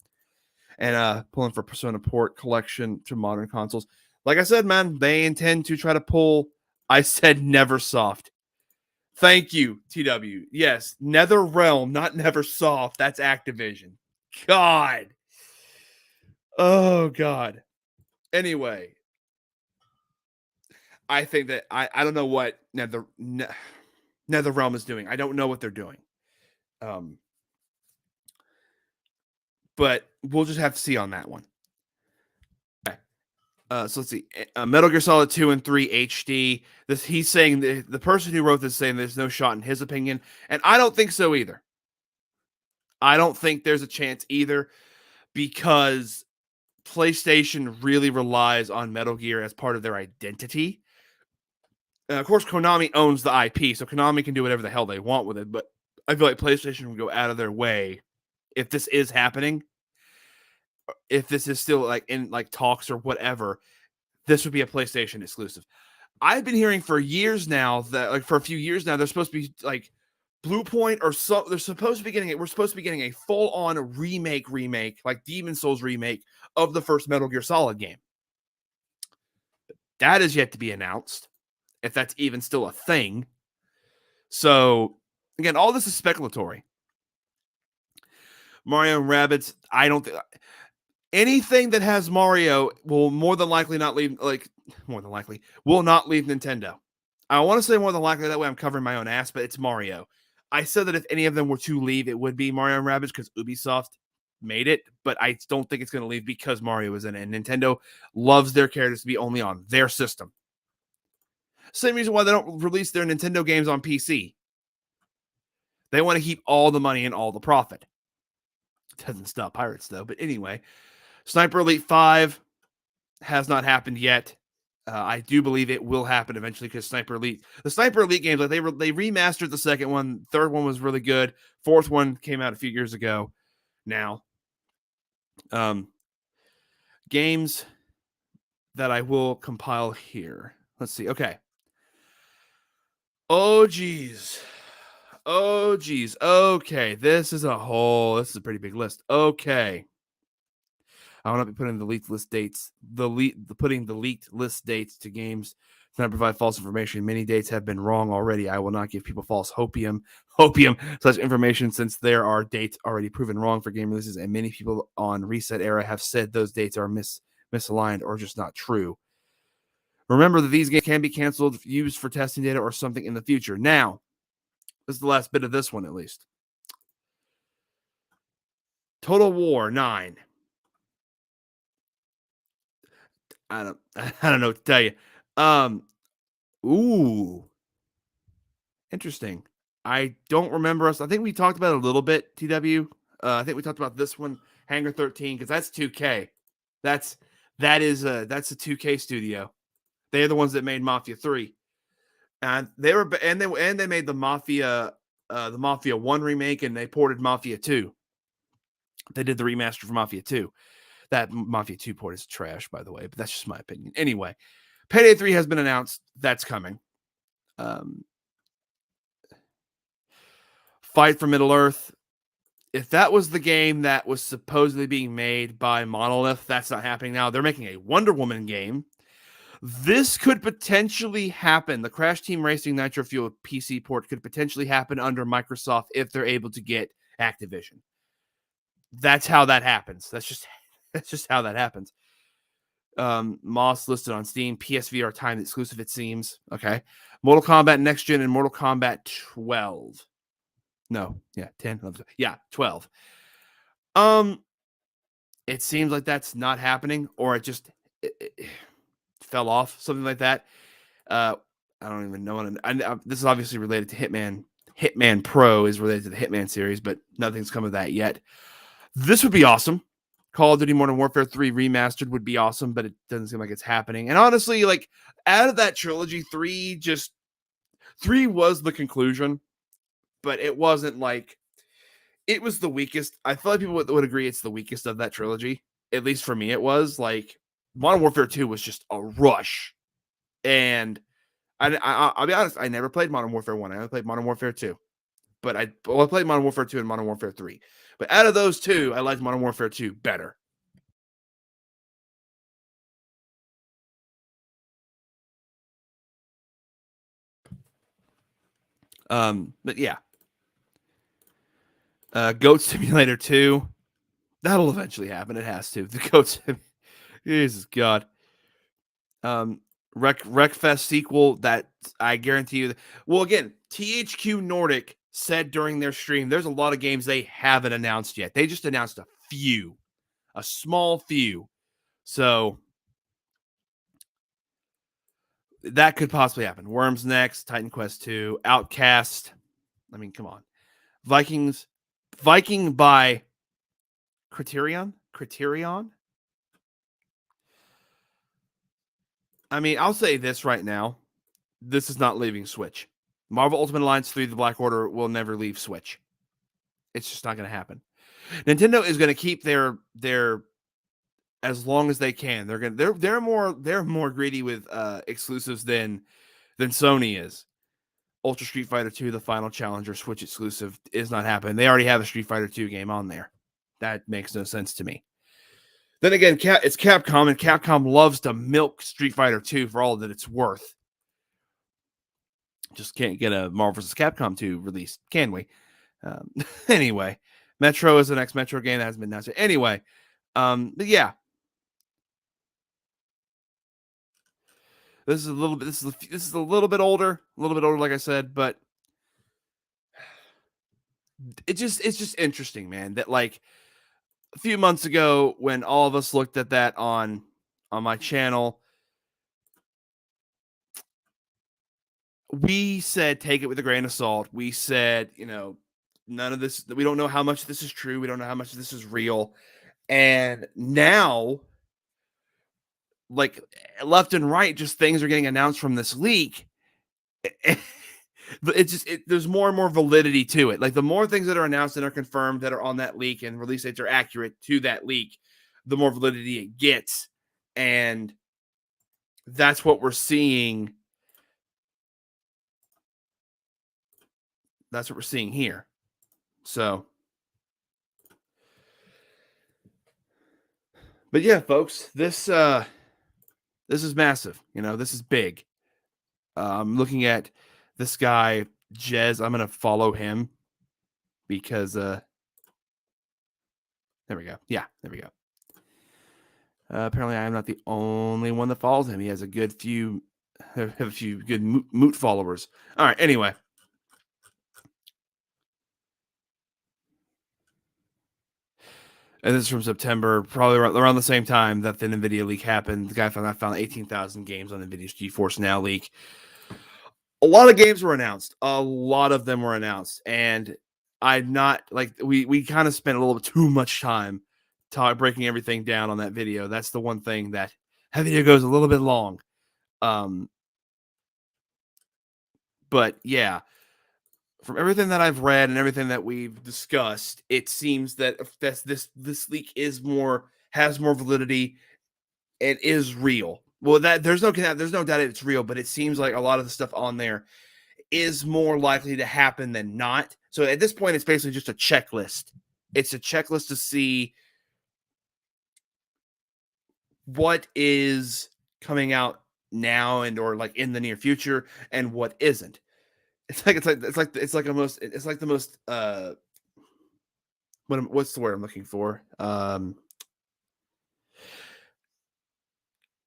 And pulling for Persona Port collection to modern consoles. Like I said, man, they intend to try to pull. I said Neversoft. Thank you, TW. Yes, NetherRealm, not Neversoft. That's Activision. God. Oh, God. Anyway, I think that I don't know what NetherRealm is doing. I don't know what they're doing. But we'll just have to see on that one. Okay. So let's see. Metal Gear Solid 2 and 3 HD. He's saying the person who wrote this saying there's no shot in his opinion, and I don't think so either. I don't think there's a chance either because PlayStation really relies on Metal Gear as part of their identity. Of course, Konami owns the IP, so Konami can do whatever the hell they want with it. But I feel like PlayStation would go out of their way if this is happening. If this is still like in like talks or whatever, this would be a PlayStation exclusive. I've been hearing for years now that like for a few years now, they're supposed to be like Blue Point or so. They're supposed to be getting it. We're supposed to be getting a full on remake, like Demon Souls remake of the first Metal Gear Solid game. That is yet to be announced, if that's even still a thing. So again, all this is speculatory. Mario and Rabbids, I don't think anything that has Mario will more than likely not leave. More than likely will not leave Nintendo. I want to say more than likely, that way I'm covering my own ass, but it's Mario. I said that if any of them were to leave, it would be Mario and Rabbids because Ubisoft made it, but I don't think it's going to leave because Mario is in it. And Nintendo loves their characters to be only on their system. Same reason why they don't release their Nintendo games on PC. They want to keep all the money and all the profit. It doesn't stop pirates, though. But anyway, Sniper Elite 5 has not happened yet. I do believe it will happen eventually because the Sniper Elite games, like they remastered the second one. Third one was really good. Fourth one came out a few years ago. Now, games that I will compile here. Let's see. Okay. Oh geez. Okay. This is a pretty big list. Okay. I will not be putting the leaked list dates, putting the leaked list dates to games to not provide false information. Many dates have been wrong already. I will not give people false hopium such information since there are dates already proven wrong for game releases, and many people on Reset Era have said those dates are misaligned or just not true. Remember that these games can be canceled, used for testing data or something in the future. Now, this is the last bit of this one at least. Total War 9. I don't know what to tell you. Ooh. Interesting. I don't remember us. I think we talked about it a little bit, TW. I think we talked about this one, Hangar 13, because that's 2K. That's a 2K studio. They're the ones that made Mafia 3. And they made the Mafia 1 remake, and they ported Mafia 2. They did the remaster for Mafia 2. That Mafia 2 port is trash, by the way, but that's just my opinion. Anyway, Payday 3 has been announced. That's coming. Fight for Middle-earth. If that was the game that was supposedly being made by Monolith, that's not happening now. They're making a Wonder Woman game. This could potentially happen. The Crash Team Racing Nitro Fuel PC port could potentially happen under Microsoft if they're able to get Activision. That's how that happens. That's just how that happens. Moss listed on Steam. PSVR time exclusive, it seems. Okay. Mortal Kombat Next Gen and Mortal Kombat 12. No, yeah, 10. 11, yeah, 12. It seems like that's not happening, or it just it fell off, something like that. I don't even know. This is obviously related to Hitman. Hitman Pro is related to the Hitman series, but nothing's come of that yet. This would be awesome. Call of Duty Modern Warfare 3 remastered would be awesome, but it doesn't seem like it's happening. And honestly, like out of that trilogy, 3 was the conclusion, but it wasn't like it was the weakest. I feel like people would agree it's the weakest of that trilogy. At least for me, it was like Modern Warfare 2 was just a rush. And I'll be honest, I never played Modern Warfare 1. I only played Modern Warfare 2. But I played Modern Warfare 2 and Modern Warfare 3. But out of those two, I liked Modern Warfare 2 better. But yeah. Goat Simulator 2. That'll eventually happen. It has to. The Goat Simulator. Jesus God. Wreckfest sequel that I guarantee you. Well, again, THQ Nordic said during their stream, there's a lot of games they haven't announced yet. They just announced a few, a small few. So that could possibly happen. Worms next, Titan Quest 2, Outcast. I mean, come on. Viking by Criterion? I mean, I'll say this right now. This is not leaving Switch. Marvel Ultimate Alliance 3, The Black Order will never leave Switch. It's just not going to happen. Nintendo is going to keep their as long as they can. They're more greedy with exclusives than Sony is. Ultra Street Fighter 2, the final challenger Switch exclusive, is not happening. They already have a Street Fighter 2 game on there. That makes no sense to me. Then again, it's Capcom, and Capcom loves to milk Street Fighter 2 for all that it's worth. Just can't get a Marvel vs. Capcom 2 release, can we? Anyway, Metro is the next Metro game that hasn't been announced. Anyway, but yeah, this is a little bit. This is a little bit older, like I said, but it's just interesting, man. That like a few months ago, when all of us looked at that on my channel, we said take it with a grain of salt. We said, none of this. We don't know how much this is true. We don't know how much this is real. And now, like left and right, just things are getting announced from this leak. But there's more and more validity to it. Like the more things that are announced and are confirmed that are on that leak and release dates are accurate to that leak, the more validity it gets. And that's what we're seeing. That's what we're seeing here. So, but yeah, folks, this is massive. This is big. I'm looking at this guy, Jez. I'm going to follow him because there we go. Yeah, there we go. Apparently, I am not the only one that follows him. He has a few good moot followers. All right, anyway. And this is from September, probably around the same time that the Nvidia leak happened. The guy found 18,000 games on Nvidia's GeForce Now leak. A lot of games were announced. A lot of them were announced, and I'm not like we kind of spent a little bit too much time breaking everything down on that video. That's the one thing that video goes a little bit long. But yeah, from everything that I've read and everything that we've discussed, it seems that this leak has more validity. It is real. Well, there's no doubt it's real, but it seems like a lot of the stuff on there is more likely to happen than not. So at this point, it's basically just a checklist. It's a checklist to see what is coming out now and or like in the near future and what isn't. It's like the most what's the word I'm looking for?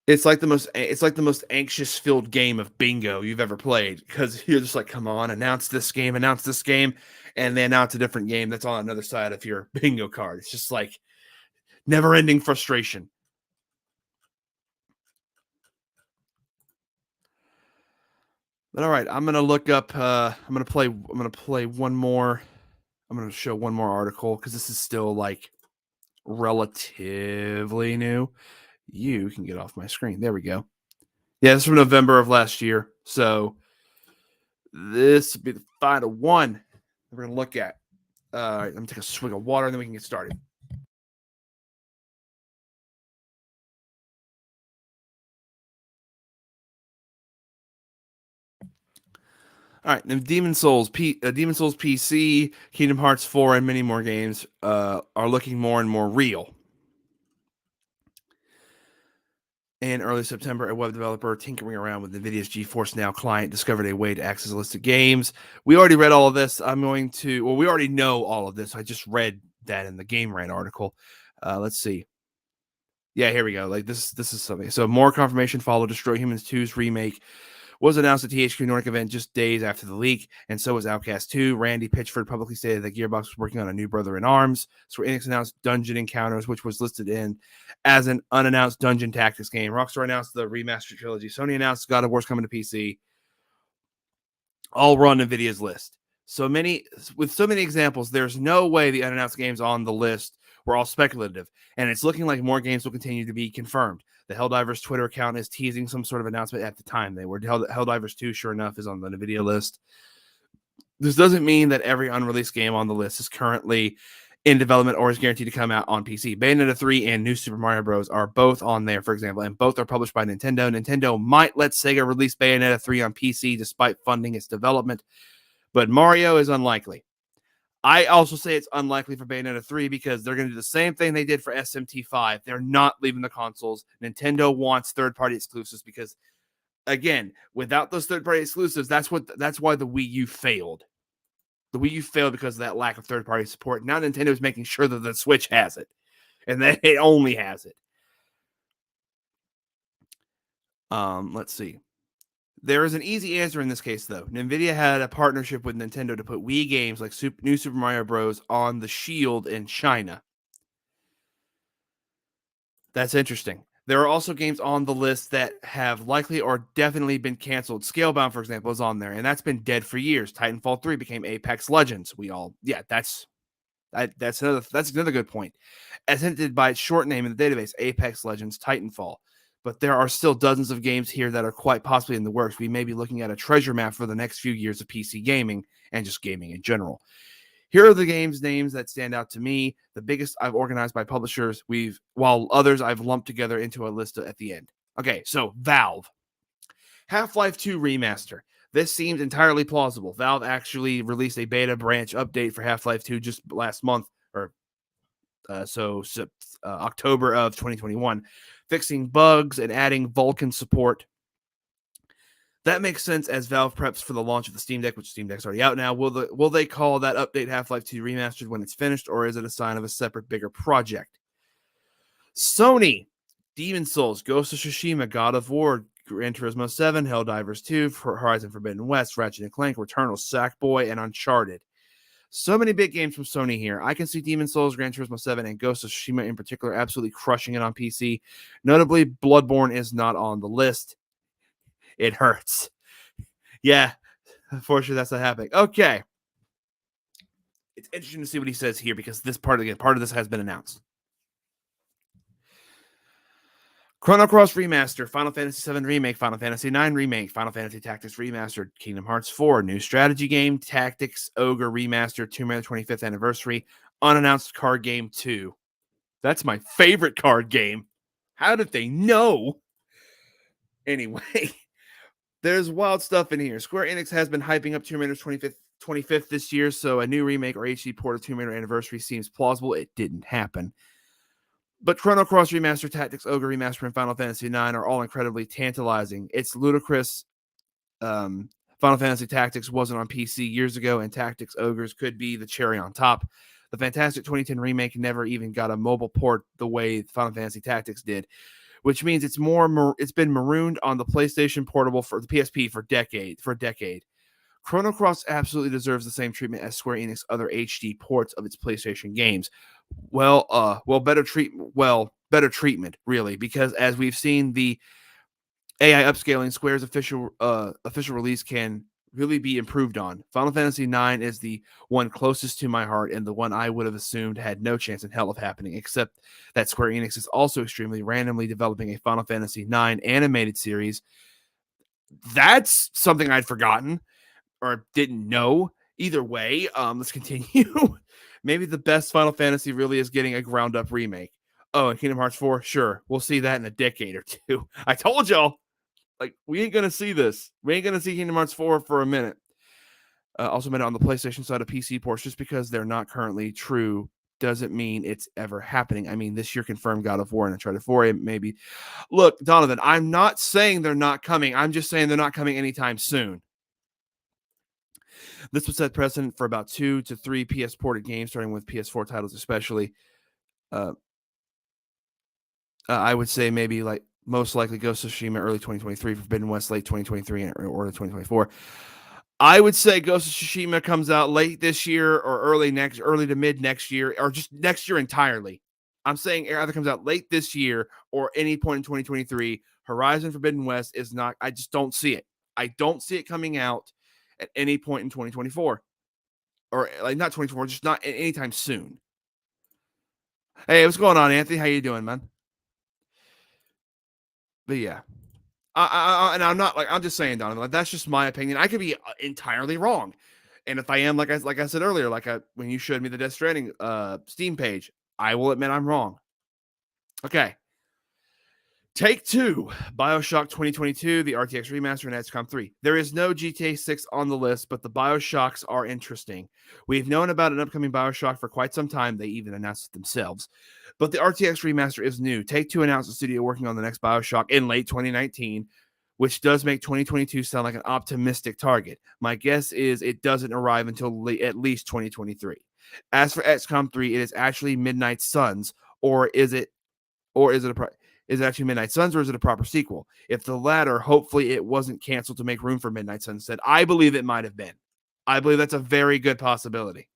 It's like the most anxious filled game of bingo you've ever played, because you're just like, come on, announce this game, and they announce a different game that's on another side of your bingo card. It's just like never ending frustration. But all right, I'm gonna look up. I'm gonna play one more. I'm gonna show one more article because this is still like relatively new. You can get off my screen. There we go. Yeah, this is from November of last year. So this would be the final one we're gonna look at. All right, let me take a swig of water and then we can get started. All right, now Demon Souls PC, Kingdom Hearts 4, and many more games are looking more and more real. In early September, a web developer tinkering around with NVIDIA's GeForce Now client discovered a way to access a list of games. We already read all of this. We already know all of this. I just read that in the Game Rant article. Let's see. Yeah, here we go. Like this is something. So more confirmation followed. Destroy Humans 2's remake was announced at THQ Nordic event just days after the leak, and so was Outcast 2. Randy Pitchford publicly stated that Gearbox was working on a new Brother in Arms. Square Enix announced Dungeon Encounters, which was listed in as an unannounced dungeon tactics game. Rockstar announced the remastered trilogy. Sony announced God of War's coming to PC. All run Nvidia's list. With so many examples, there's no way the unannounced games on the list were all speculative, and it's looking like more games will continue to be confirmed. The Helldivers Twitter account is teasing some sort of announcement at the time. They were Helldivers 2, sure enough, is on the Nvidia list. This doesn't mean that every unreleased game on the list is currently in development or is guaranteed to come out on PC. Bayonetta 3 and New Super Mario Bros. Are both on there, for example, and both are published by Nintendo. Nintendo might let Sega release Bayonetta 3 on PC despite funding its development, but Mario is unlikely. I also say it's unlikely for Bayonetta 3 because they're going to do the same thing they did for SMT5. They're not leaving the consoles. Nintendo wants third-party exclusives because, again, without those third-party exclusives, that's why the Wii U failed. The Wii U failed because of that lack of third-party support. Now Nintendo is making sure that the Switch has it, and that it only has it. Let's see. There is an easy answer in this case, though. Nvidia had a partnership with Nintendo to put Wii games like New Super Mario Bros. On the Shield in China. That's interesting. There are also games on the list that have likely or definitely been canceled. Scalebound, for example, is on there, and that's been dead for years. Titanfall 3 became Apex Legends. That's another good point. As hinted by its short name in the database, Apex Legends Titanfall. But there are still dozens of games here that are quite possibly in the works. We may be looking at a treasure map for the next few years of PC gaming and just gaming in general. Here are the games names that stand out to me. The biggest I've organized by publishers, while others I've lumped together into a list at the end. Okay, so Valve. Half-Life 2 Remaster. This seems entirely plausible. Valve actually released a beta branch update for Half-Life 2 just last month, or October of 2021, fixing bugs and adding Vulkan support. That makes sense as Valve preps for the launch of the Steam Deck, which Steam Deck's already out now. Will they call that update Half-Life 2 Remastered when it's finished, or is it a sign of a separate, bigger project? Sony, Demon's Souls, Ghost of Tsushima, God of War, Gran Turismo 7, Helldivers 2, Horizon Forbidden West, Ratchet & Clank, Returnal, Sackboy, and Uncharted. So many big games from Sony here. I can see Demon's Souls, Gran Turismo 7, and Ghost of Tsushima in particular absolutely crushing it on PC. Notably, Bloodborne is not on the list. It hurts. Yeah, unfortunately, that's not happening. Okay. It's interesting to see what he says here because this part of this has been announced. Chrono Cross Remaster, Final Fantasy VII Remake, Final Fantasy IX Remake, Final Fantasy Tactics Remastered, Kingdom Hearts 4, new strategy game, Tactics Ogre Remastered, Tomb Raider 25th Anniversary, unannounced card game 2. That's my favorite card game. How did they know? Anyway, there's wild stuff in here. Square Enix has been hyping up Tomb Raider's 25th this year, so a new remake or HD port of Tomb Raider Anniversary seems plausible. It didn't happen. But Chrono Cross Remaster, Tactics Ogre Remaster, and Final Fantasy IX are all incredibly tantalizing. It's ludicrous. Final Fantasy Tactics wasn't on PC years ago, and Tactics Ogres could be the cherry on top. The fantastic 2010 remake never even got a mobile port the way Final Fantasy Tactics did, which means it's been marooned on the PlayStation Portable for the PSP for a decade. Chrono Cross absolutely deserves the same treatment as Square Enix other HD ports of its PlayStation games. Better treatment, really, because as we've seen, the AI upscaling Square's official release can really be improved on. Final Fantasy IX is the one closest to my heart and the one I would have assumed had no chance in hell of happening, except that Square Enix is also extremely randomly developing a Final Fantasy IX animated series. That's something I'd forgotten or didn't know. Either way, let's continue. Maybe the best Final Fantasy really is getting a ground up remake. Oh, and Kingdom Hearts 4? Sure. We'll see that in a decade or two. I told y'all, we ain't going to see this. We ain't going to see Kingdom Hearts 4 for a minute. Also meant on the PlayStation side of PC ports, just because they're not currently true doesn't mean it's ever happening. I mean, this year confirmed God of War and Uncharted 4, maybe. Look, Donovan, I'm not saying they're not coming. I'm just saying they're not coming anytime soon. This would set precedent for about 2 to 3 PS ported games, starting with PS4 titles especially. I would say maybe like most likely Ghost of Tsushima early 2023, Forbidden West late 2023, and or 2024. I would say Ghost of Tsushima comes out late this year or early to mid next year, or just next year entirely. I'm saying it either comes out late this year or any point in 2023. Horizon Forbidden West is not. I just don't see it. I don't see it coming out at any point in 2024, or like not 2024, just not anytime soon. Hey, what's going on, Anthony? How you doing, man? But yeah, and I'm not like I'm just saying, Donovan. Like that's just my opinion. I could be entirely wrong, and if I am, like I said earlier, when you showed me the Death Stranding Steam page, I will admit I'm wrong. Okay, Take Two, BioShock 2022, the RTX remaster, and XCOM 3. There is no GTA 6 on the list, but the BioShocks are interesting. We've known about an upcoming BioShock for quite some time. They even announced it themselves. But the RTX remaster is new. Take Two announced the studio working on the next BioShock in late 2019, which does make 2022 sound like an optimistic target. My guess is it doesn't arrive until at least 2023. As for XCOM 3, it is actually Midnight Suns, or is it actually Midnight Suns, or is it a proper sequel? If the latter, hopefully it wasn't canceled to make room for Midnight Suns instead. I believe it might have been. I believe that's a very good possibility.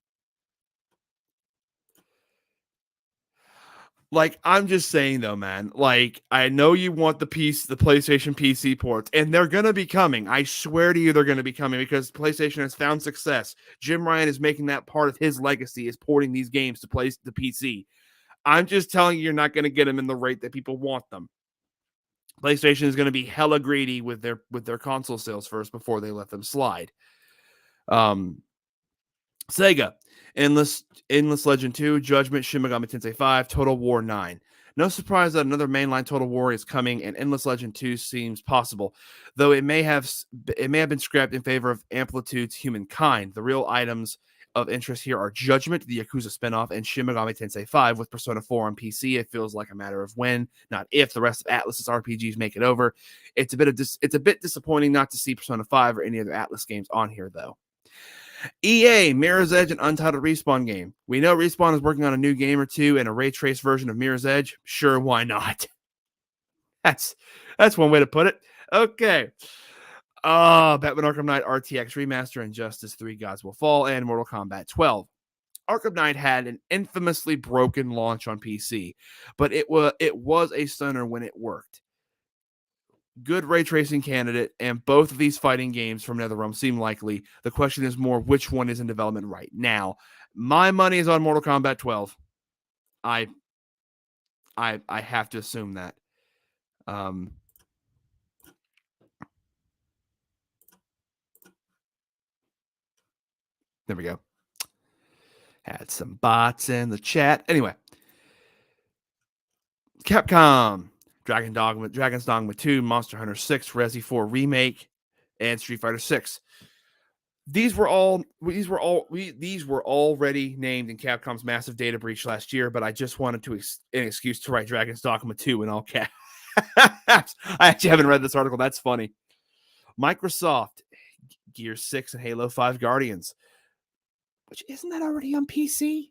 Like, I'm just saying though, man. Like, I know you want the PlayStation PC ports, and they're gonna be coming. I swear to you, they're gonna be coming because PlayStation has found success. Jim Ryan is making that part of his legacy, is porting these games to the PC. I'm just telling you, you're not gonna get them in the rate that people want them. PlayStation is going to be hella greedy with their console sales first before they let them slide. Sega, Endless Legend 2, Judgment, Shin Megami Tensei 5, Total War 9. No surprise that another mainline Total War is coming, and Endless Legend 2 seems possible, though it may have been scrapped in favor of Amplitude's Humankind. The real items of interest here are Judgment, the Yakuza spinoff, and Shin Megami Tensei 5 with Persona 4 on PC. It feels like a matter of when, not if, the rest of Atlus's RPGs make it over. It's a bit disappointing not to see Persona 5 or any other Atlus games on here, though. EA, Mirror's Edge, an Untitled Respawn game. We know Respawn is working on a new game or two and a ray trace version of Mirror's Edge. Sure, why not? That's one way to put it. Okay. Batman Arkham Knight RTX Remaster, Injustice 3 Gods Will Fall, and Mortal Kombat 12. Arkham Knight had an infamously broken launch on PC, but it was a stunner when it worked. Good ray tracing candidate, and both of these fighting games from NetherRealm seem likely. The question is more which one is in development right now. My money is on Mortal Kombat 12. I have to assume that. There we go. Had some bots in the chat. Anyway, Capcom, Dragon's Dogma 2, Monster Hunter 6, Resi 4 Remake, and Street Fighter 6. These were already named in Capcom's massive data breach last year, but I just wanted an excuse to write Dragon's Dogma 2 in all caps. I actually haven't read this article. That's funny. Microsoft, Gear 6 and Halo 5 Guardians. Which, isn't that already on PC?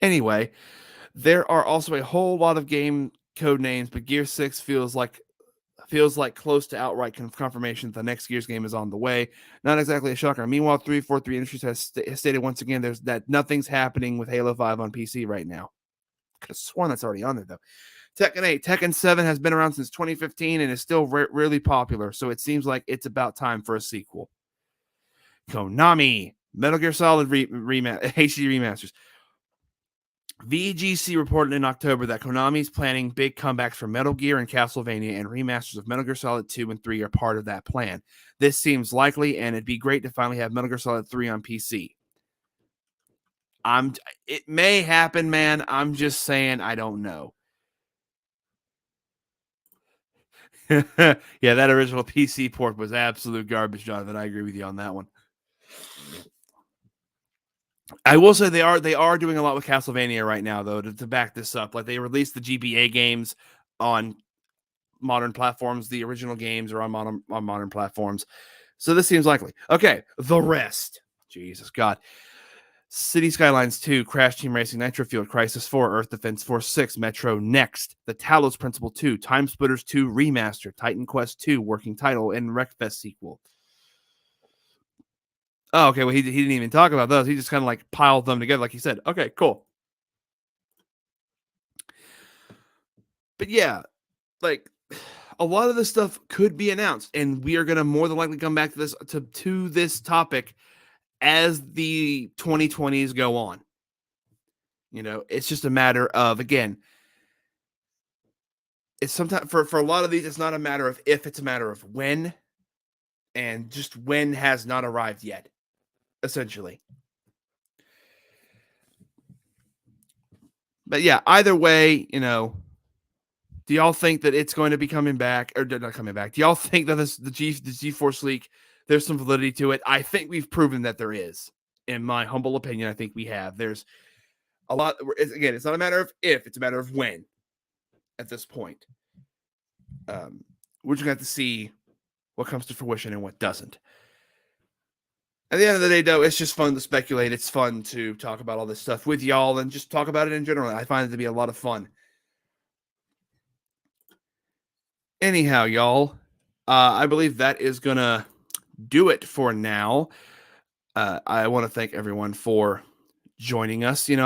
Anyway, there are also a whole lot of game code names, but Gear 6 feels like close to outright confirmation that the next Gears game is on the way. Not exactly a shocker. Meanwhile, 343 Industries has stated once again that nothing's happening with Halo 5 on PC right now. Could have sworn that's already on there, though. Tekken 8. Tekken 7 has been around since 2015 and is still really popular, so it seems like it's about time for a sequel. Konami. Metal Gear Solid HD remasters. VGC reported in October that Konami is planning big comebacks for Metal Gear and Castlevania, and remasters of Metal Gear Solid 2 and 3 are part of that plan. This seems likely, and it'd be great to finally have Metal Gear Solid 3 on PC. It may happen, man. I'm just saying I don't know. Yeah, that original PC port was absolute garbage, Jonathan. I agree with you on that one. I will say they are doing a lot with Castlevania right now, though, to back this up. Like, they released the GBA games on modern platforms. The original games are on modern platforms. So this seems likely. Okay, the rest. Jesus God. City Skylines 2, Crash Team Racing, Nitro Fueled, Crisis 4, Earth Defense Force 6, Metro Next, The Talos Principle 2, Time Splitters 2 Remaster, Titan Quest 2 Working Title, and Wreckfest sequel. Oh, okay. Well, he didn't even talk about those. He just kind of like piled them together, like he said. Okay, cool. But yeah, like a lot of this stuff could be announced, and we are going to more than likely come back to this topic as the 2020s go on. It's just a matter of, again, it's sometimes for a lot of these, it's not a matter of if, it's a matter of when, and just when has not arrived yet, essentially. But yeah, either way, do y'all think that it's going to be coming back, or not coming back? Do y'all think that the GeForce leak, there's some validity to it? I think we've proven that there is. In my humble opinion, I think we have. There's a lot. Again, it's not a matter of if, it's a matter of when. At this point, we're just gonna have to see what comes to fruition and what doesn't. At the end of the day, though, it's just fun to speculate. It's fun to talk about all this stuff with y'all and just talk about it in general. I find it to be a lot of fun. Anyhow, y'all, I believe that is going to do it for now. I want to thank everyone for joining us. It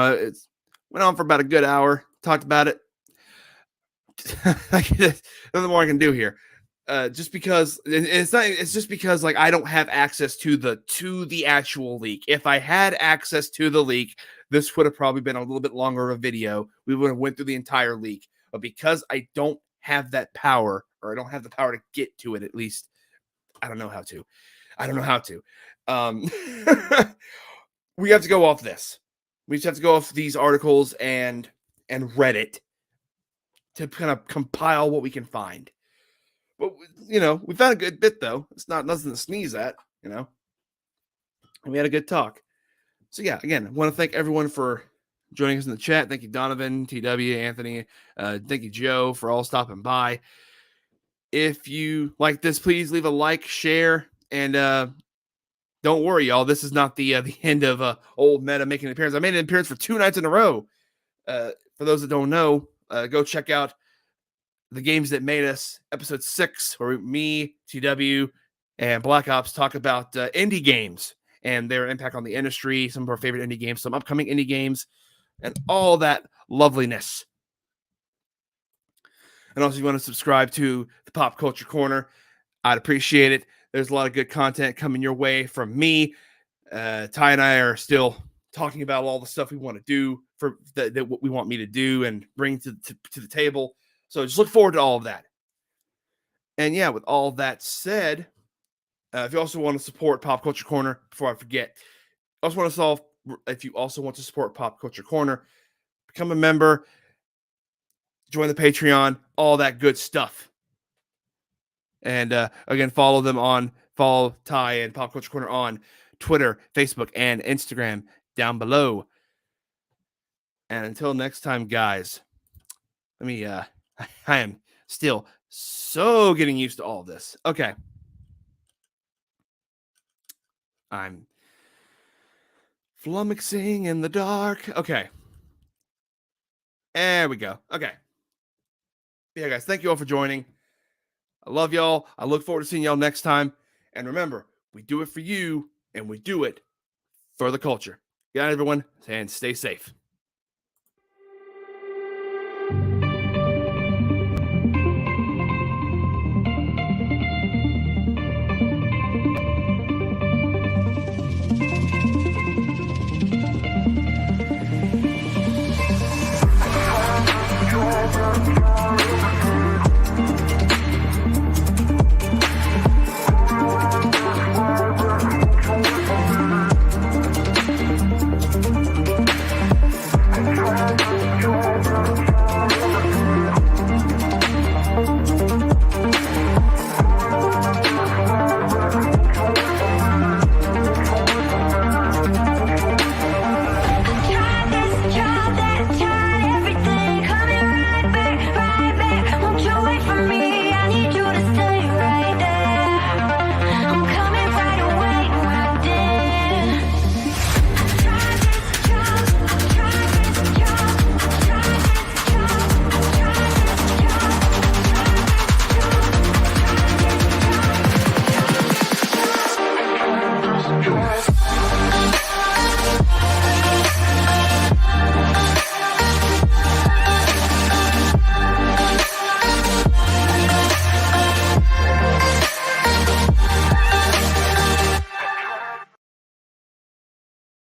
went on for about a good hour, talked about it. Nothing more I can do here. Just because it's just because like I don't have access to the actual leak. If I had access to the leak, this would have probably been a little bit longer of a video. We would have went through the entire leak. But because I don't have that power, or I don't have the power to get to it, at least I don't know how to. We have to go off this. We just have to go off these articles and Reddit to kind of compile what we can find. But, we found a good bit, though. It's not nothing to sneeze at, And we had a good talk. So, yeah, again, I want to thank everyone for joining us in the chat. Thank you, Donovan, TW, Anthony. Thank you, Joe, for all stopping by. If you like this, please leave a like, share, and don't worry, y'all. This is not the end of old Meta making an appearance. I made an appearance for 2 nights in a row. For those that don't know, go check out The Games That Made Us, episode 6, where me, TW, and Black Ops talk about indie games and their impact on the industry, some of our favorite indie games, some upcoming indie games, and all that loveliness. And also, if you want to subscribe to the Pop Culture Corner, I'd appreciate it. There's a lot of good content coming your way from me. Ty and I are still talking about all the stuff we want to do for that what we want me to do and bring to the table. So just look forward to all of that. And yeah, with all that said, if you also want to support Pop Culture Corner, before I forget, if you also want to support Pop Culture Corner, become a member, join the Patreon, all that good stuff. And again, follow Ty and Pop Culture Corner on Twitter, Facebook, and Instagram down below. And until next time, guys, I am still so getting used to all this. Okay. I'm flummoxing in the dark. Okay. There we go. Okay. Yeah, guys, thank you all for joining. I love y'all. I look forward to seeing y'all next time. And remember, we do it for you, and we do it for the culture. Good night, everyone, and stay safe.